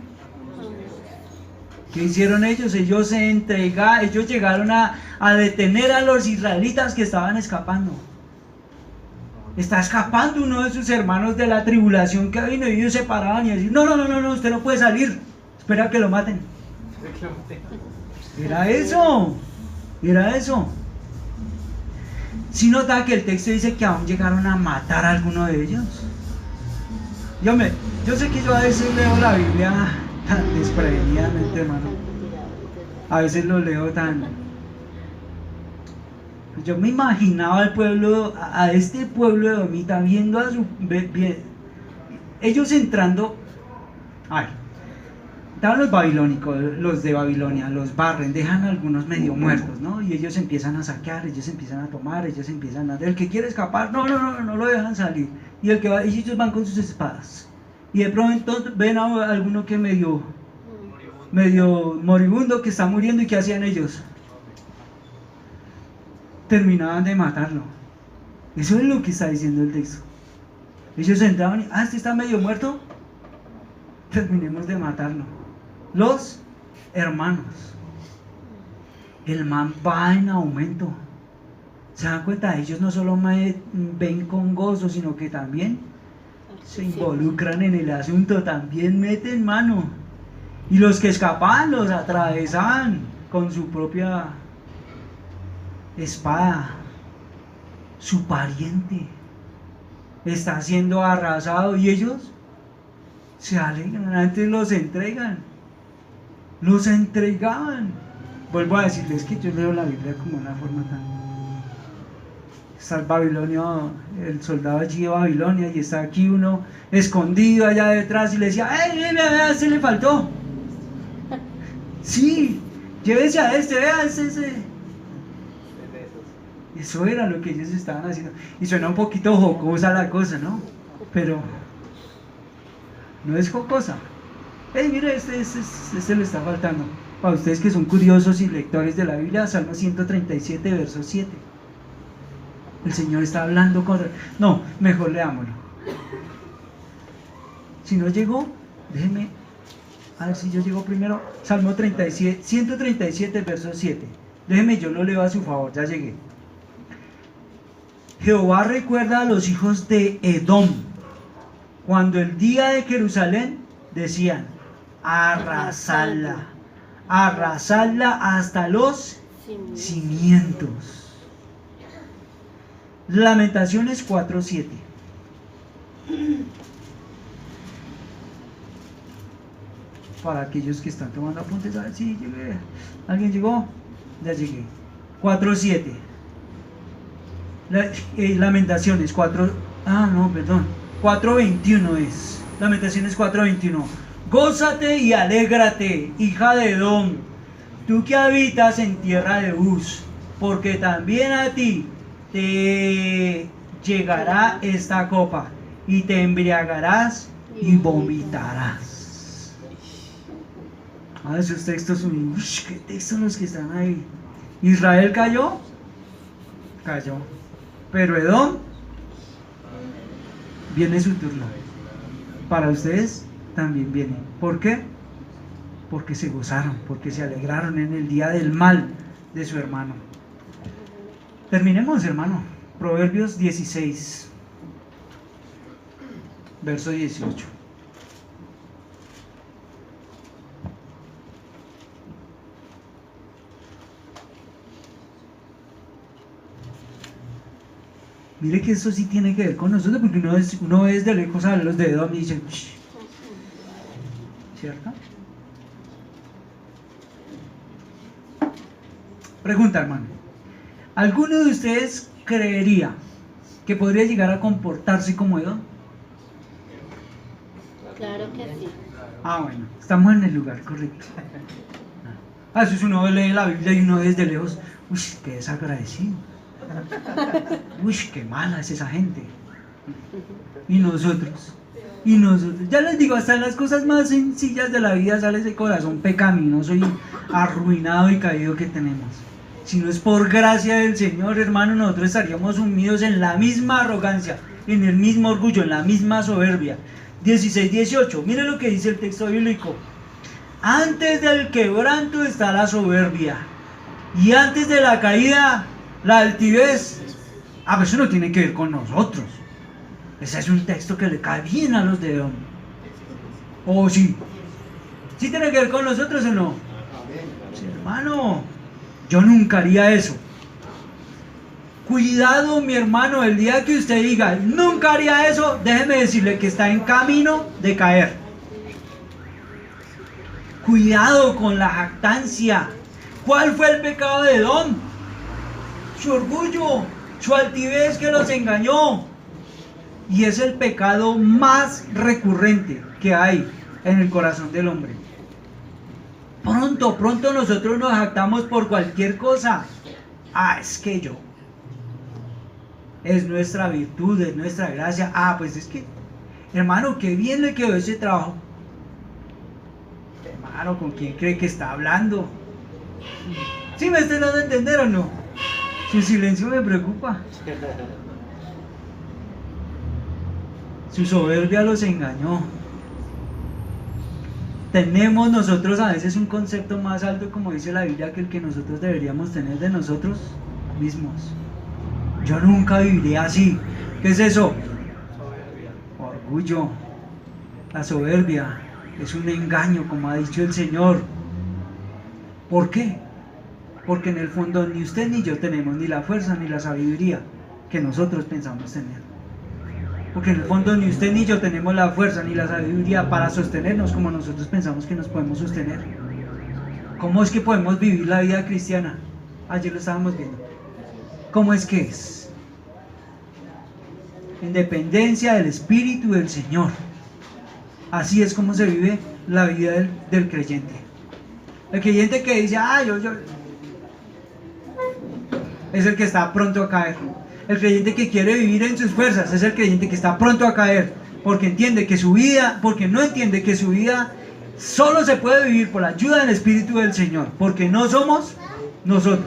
¿Qué hicieron ellos? Ellos se entregaron, ellos llegaron a detener a los israelitas que estaban escapando. Está escapando uno de sus hermanos de la tribulación que vino, y ellos se paraban y decían: no, usted no puede salir, espera que lo maten. Era eso. Si nota que el texto dice que aún llegaron a matar a alguno de ellos. Yo sé que yo a veces leo la Biblia tan desprevenidamente, hermano. A veces lo leo tan... Yo me imaginaba al pueblo, a este pueblo de Domita, viendo a su... ellos entrando... Ay, estaban los babilónicos, los de Babilonia, los barren, dejan a algunos medio muertos, ¿no? Y ellos empiezan a saquear, ellos empiezan a tomar, ellos empiezan a... El que quiere escapar, no lo dejan salir. Y el que va, y ellos van con sus espadas. Y de pronto ven a alguno que medio moribundo, que está muriendo, y ¿qué hacían ellos? Terminaban de matarlo. Eso es lo que está diciendo el texto. Ellos entraban y, este está medio muerto, terminemos de matarlo. Los hermanos, el man va en aumento. ¿Se dan cuenta? Ellos no solo me ven con gozo, sino que también se involucran en el asunto, también meten mano. Y los que escapaban los atravesaban con su propia espada. Su pariente está siendo arrasado y ellos se alegran, antes los entregaban. Vuelvo a decirles que yo leo la Biblia como una forma tan... Está el Babilonia, el soldado allí de Babilonia, y está aquí uno escondido allá detrás, y le decía: vea, este le faltó. Sí, llévese a este, vea, ese. Eso era lo que ellos estaban haciendo. Y suena un poquito jocosa la cosa, ¿no? Pero no es jocosa. Mire, este le está faltando. Para ustedes que son curiosos y lectores de la Biblia, Salmo 137, verso 7. El Señor está hablando con... No, mejor leámoslo. Si no llegó, déjeme... A ver si yo llego primero. Salmo 137, verso 7. Déjeme, yo lo leo a su favor, ya llegué. Jehová recuerda a los hijos de Edom, cuando el día de Jerusalén decían: arrasadla hasta los cimientos. Lamentaciones 4:7. Para aquellos que están tomando apuntes, a ver si llegué. ¿Alguien llegó? Ya llegué. 4:7. Lamentaciones 4:21 es. Lamentaciones 4:21. Gózate y alégrate, hija de Edom, tú que habitas en tierra de Uz, porque también a ti te llegará esta copa, y te embriagarás y vomitarás. Esos textos son, qué textos los que están ahí. Israel cayó, pero Edom, viene su turno. Para ustedes también viene. ¿Por qué? Porque se gozaron, porque se alegraron en el día del mal de su hermano. Terminemos, hermano. Proverbios 16, verso 18. Mire que esto sí tiene que ver con nosotros, porque uno es de lejos a los de Edom y dice, ¿cierto? Pregunta, hermano. ¿Alguno de ustedes creería que podría llegar a comportarse como Edom? Claro que sí. Bueno, estamos en el lugar correcto. A veces uno lee la Biblia y uno desde lejos, qué desagradecido. Qué mala es esa gente. Y nosotros, ya les digo, hasta en las cosas más sencillas de la vida sale ese corazón pecaminoso y arruinado y caído que tenemos. Si no es por gracia del Señor, hermano, nosotros estaríamos sumidos en la misma arrogancia, en el mismo orgullo, en la misma soberbia. 16-18, mire lo que dice el texto bíblico. Antes del quebranto está la soberbia, y antes de la caída, la altivez. Pero eso no tiene que ver con nosotros. Ese es un texto que le cae bien a los de Edom. ¿O sí? ¿Sí tiene que ver con nosotros o no? Sí, hermano, yo nunca haría eso. Cuidado, mi hermano, el día que usted diga, nunca haría eso, déjeme decirle que está en camino de caer. Cuidado con la jactancia. ¿Cuál fue el pecado de Edom? Su orgullo, su altivez que los engañó. Y es el pecado más recurrente que hay en el corazón del hombre. Pronto nosotros nos jactamos por cualquier cosa. Es que yo. Es nuestra virtud, es nuestra gracia. Pues es que, hermano, qué bien le quedó ese trabajo. Hermano, ¿con quién cree que está hablando? ¿Sí me están dando a entender o no? Su silencio me preocupa. Su soberbia los engañó. Tenemos nosotros a veces un concepto más alto, como dice la Biblia, que el que nosotros deberíamos tener de nosotros mismos. Yo nunca viviré así. ¿Qué es eso? Orgullo. La soberbia es un engaño, como ha dicho el Señor. ¿Por qué? Porque en el fondo ni usted ni yo tenemos ni la fuerza ni la sabiduría que nosotros pensamos tener. Porque en el fondo ni usted ni yo tenemos la fuerza ni la sabiduría para sostenernos como nosotros pensamos que nos podemos sostener. ¿Cómo es que podemos vivir la vida cristiana? Ayer lo estábamos viendo. ¿Cómo es que es? En dependencia del Espíritu del Señor. Así es como se vive la vida del creyente. El creyente que dice, yo es el que está pronto a caer. El creyente que quiere vivir en sus fuerzas es el creyente que está pronto a caer, porque no entiende que su vida solo se puede vivir por la ayuda del Espíritu del Señor, porque no somos nosotros.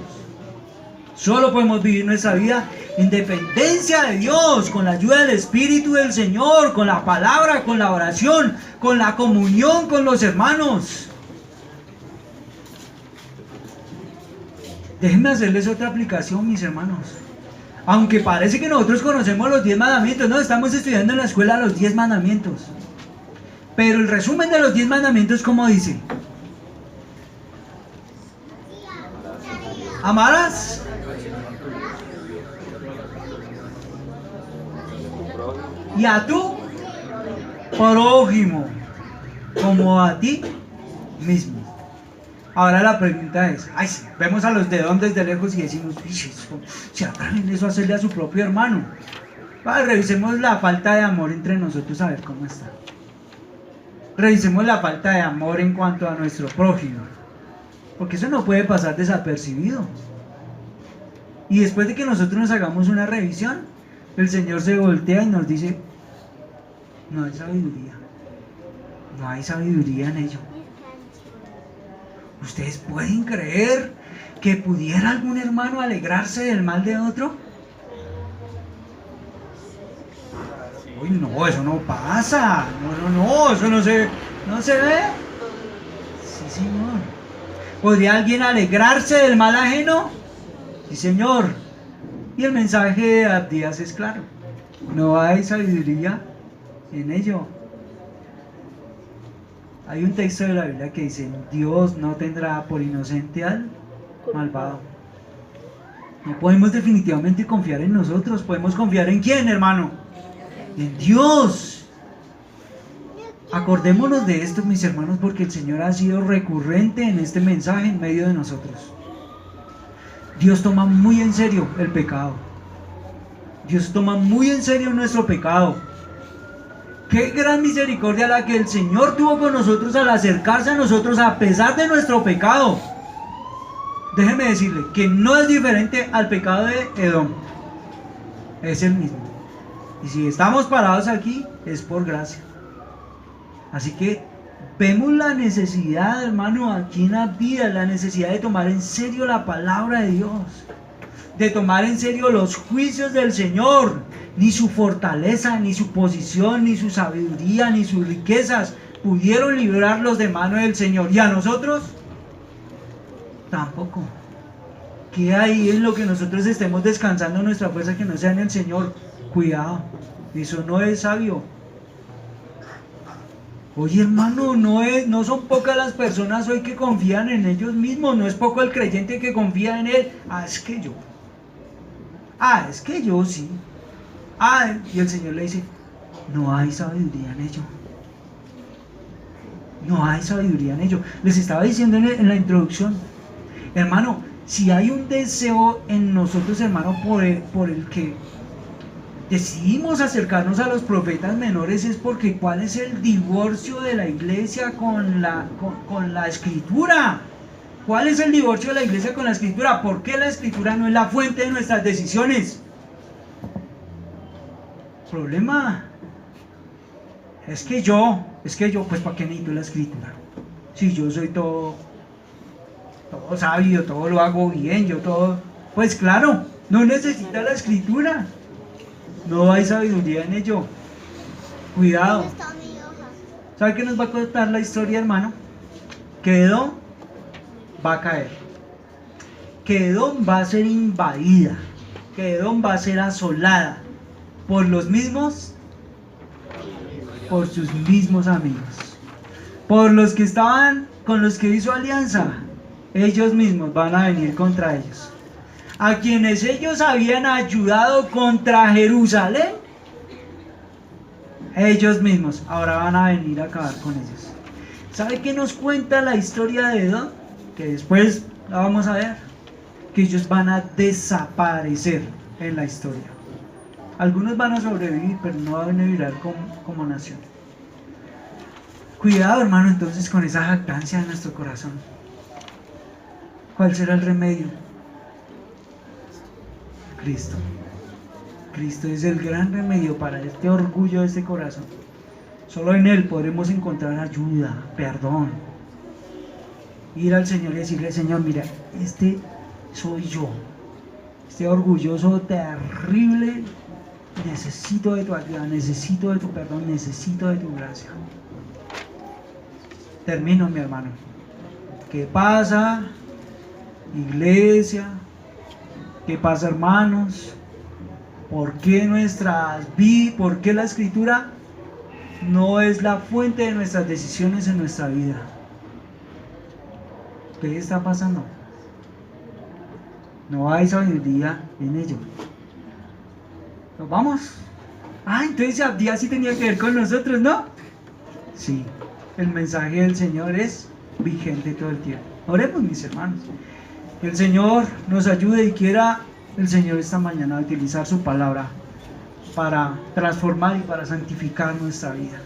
Solo podemos vivir nuestra vida en dependencia de Dios, con la ayuda del Espíritu del Señor, con la palabra, con la oración, con la comunión con los hermanos. Déjenme hacerles otra aplicación, mis hermanos. Aunque parece que nosotros conocemos los 10 mandamientos, no, estamos estudiando en la escuela los 10 mandamientos. Pero el resumen de los 10 mandamientos, ¿cómo dice? Amarás y a tu prójimo como a ti mismo. Ahora la pregunta es, ay, sí, vemos a los de Edom desde lejos y decimos, se atreven eso a hacerle a su propio hermano. Vale, revisemos la falta de amor entre nosotros a ver cómo está. Revisemos la falta de amor en cuanto a nuestro prójimo, porque eso no puede pasar desapercibido. Y después de que nosotros nos hagamos una revisión, el Señor se voltea y nos dice, no hay sabiduría. No hay sabiduría en ello. ¿Ustedes pueden creer que pudiera algún hermano alegrarse del mal de otro? Uy, no, eso no pasa. No, eso no se ve. Sí, Señor. ¿Podría alguien alegrarse del mal ajeno? Sí, Señor. Y el mensaje de Abdías es claro. No hay sabiduría en ello. Hay un texto de la Biblia que dice, Dios no tendrá por inocente al malvado. No podemos definitivamente confiar en nosotros. ¿Podemos confiar en quién, hermano? En Dios. Acordémonos de esto, mis hermanos, porque el Señor ha sido recurrente en este mensaje en medio de nosotros. Dios toma muy en serio el pecado. Dios toma muy en serio nuestro pecado. Qué gran misericordia la que el Señor tuvo con nosotros al acercarse a nosotros a pesar de nuestro pecado. Déjeme decirle que no es diferente al pecado de Edom. Es el mismo. Y si estamos parados aquí, es por gracia. Así que vemos la necesidad, hermano, aquí en Abdías, la necesidad de tomar en serio la palabra de Dios, de tomar en serio los juicios del Señor. Ni su fortaleza, ni su posición, ni su sabiduría, ni sus riquezas pudieron librarlos de mano del Señor. ¿Y a nosotros? Tampoco. ¿Qué hay en lo que nosotros estemos descansando nuestra fuerza que no sea en el Señor? Cuidado, eso no es sabio. Oye, hermano, no son pocas las personas hoy que confían en ellos mismos. No es poco el creyente que confía en él. Es que yo sí. Y el Señor le dice, no hay sabiduría en ello. No hay sabiduría en ello. Les estaba diciendo en la introducción, hermano, si hay un deseo en nosotros, hermano, por el que decidimos acercarnos a los profetas menores, es porque ¿cuál es el divorcio de la iglesia con la escritura? ¿Cuál es el divorcio de la iglesia con la escritura? ¿Por qué la escritura no es la fuente de nuestras decisiones? Problema es que yo, pues ¿para qué necesito la escritura? Si yo soy todo sabio, todo lo hago bien, pues claro, no necesita la escritura. No hay sabiduría en ello. Cuidado. ¿Sabe qué nos va a contar la historia, hermano? Que Edom va a caer, que Edom va a ser invadida, que Edom va a ser asolada por sus mismos amigos, por los que estaban con los que hizo alianza. Ellos mismos van a venir contra ellos, a quienes ellos habían ayudado contra Jerusalén. Ellos mismos ahora van a venir a acabar con ellos. ¿Sabe qué nos cuenta la historia de Edom? Que después la vamos a ver, que ellos van a desaparecer en la historia. Algunos van a sobrevivir, pero no van a vivir como nación. Cuidado, hermano, entonces con esa jactancia de nuestro corazón. ¿Cuál será el remedio? Cristo. Cristo es el gran remedio para este orgullo de este corazón. Solo en Él podremos encontrar ayuda, perdón. Ir al Señor y decirle, Señor, mira, este soy yo. Este orgulloso, terrible, necesito de tu ayuda, necesito de tu perdón, necesito de tu gracia. Termino, mi hermano. ¿Qué pasa, iglesia? ¿Qué pasa, hermanos? ¿Por qué por qué la escritura no es la fuente de nuestras decisiones en nuestra vida? ¿Qué está pasando? No hay sabiduría en ello. ¿Nos vamos? Entonces Abdías sí tenía que ver con nosotros, ¿no? Sí, el mensaje del Señor es vigente todo el tiempo. Oremos, mis hermanos. Que el Señor nos ayude y quiera el Señor esta mañana utilizar su palabra para transformar y para santificar nuestra vida.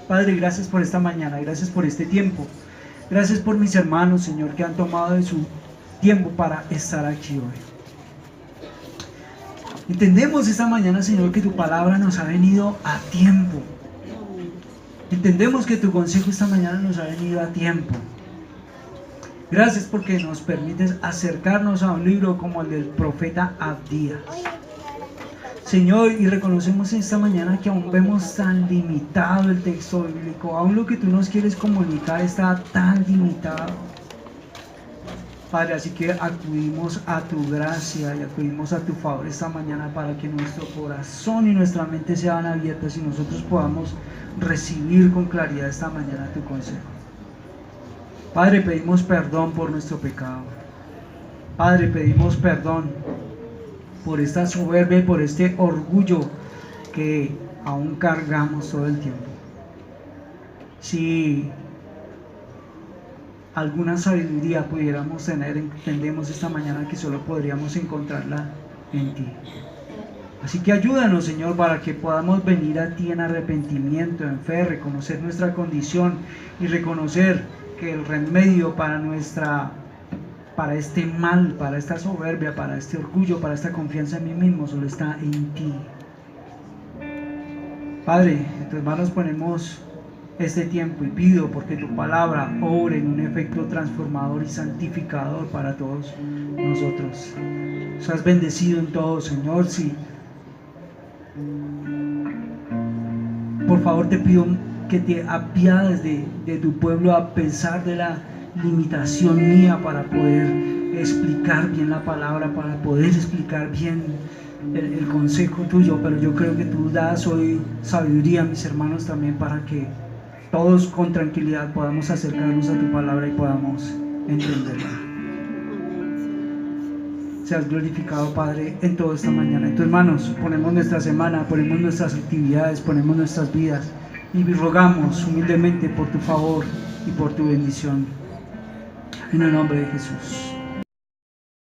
Padre, gracias por esta mañana, gracias por este tiempo. Gracias por mis hermanos, Señor, que han tomado de su tiempo para estar aquí hoy. Entendemos esta mañana, Señor, que tu palabra nos ha venido a tiempo. Entendemos que tu consejo esta mañana nos ha venido a tiempo. Gracias porque nos permites acercarnos a un libro como el del profeta Abdías. Señor, y reconocemos esta mañana que aún vemos tan limitado el texto bíblico, aún lo que tú nos quieres comunicar está tan limitado. Padre, así que acudimos a tu gracia y acudimos a tu favor esta mañana para que nuestro corazón y nuestra mente sean abiertas y nosotros podamos recibir con claridad esta mañana tu consejo. Padre, pedimos perdón por nuestro pecado. Padre, pedimos perdón por esta soberbia y por este orgullo que aún cargamos todo el tiempo. Si alguna sabiduría pudiéramos tener, entendemos esta mañana que solo podríamos encontrarla en ti. Así que ayúdanos, Señor, para que podamos venir a ti en arrepentimiento, en fe, reconocer nuestra condición y reconocer que el remedio para este mal, para esta soberbia, para este orgullo, para esta confianza en mí mismo, solo está en ti. Padre, en tus manos ponemos este tiempo y pido porque tu palabra obre en un efecto transformador y santificador para todos nosotros. Seas bendecido en todo, Señor. Sí. Por favor te pido que te apiades de tu pueblo a pesar de la limitación mía para poder explicar bien la palabra, para poder explicar bien el consejo tuyo, pero yo creo que tú das hoy sabiduría a mis hermanos también para que todos con tranquilidad podamos acercarnos a tu palabra y podamos entenderla. Seas glorificado, Padre, en toda esta mañana. En tus manos ponemos nuestra semana, ponemos nuestras actividades, ponemos nuestras vidas y rogamos humildemente por tu favor y por tu bendición. En el nombre de Jesús.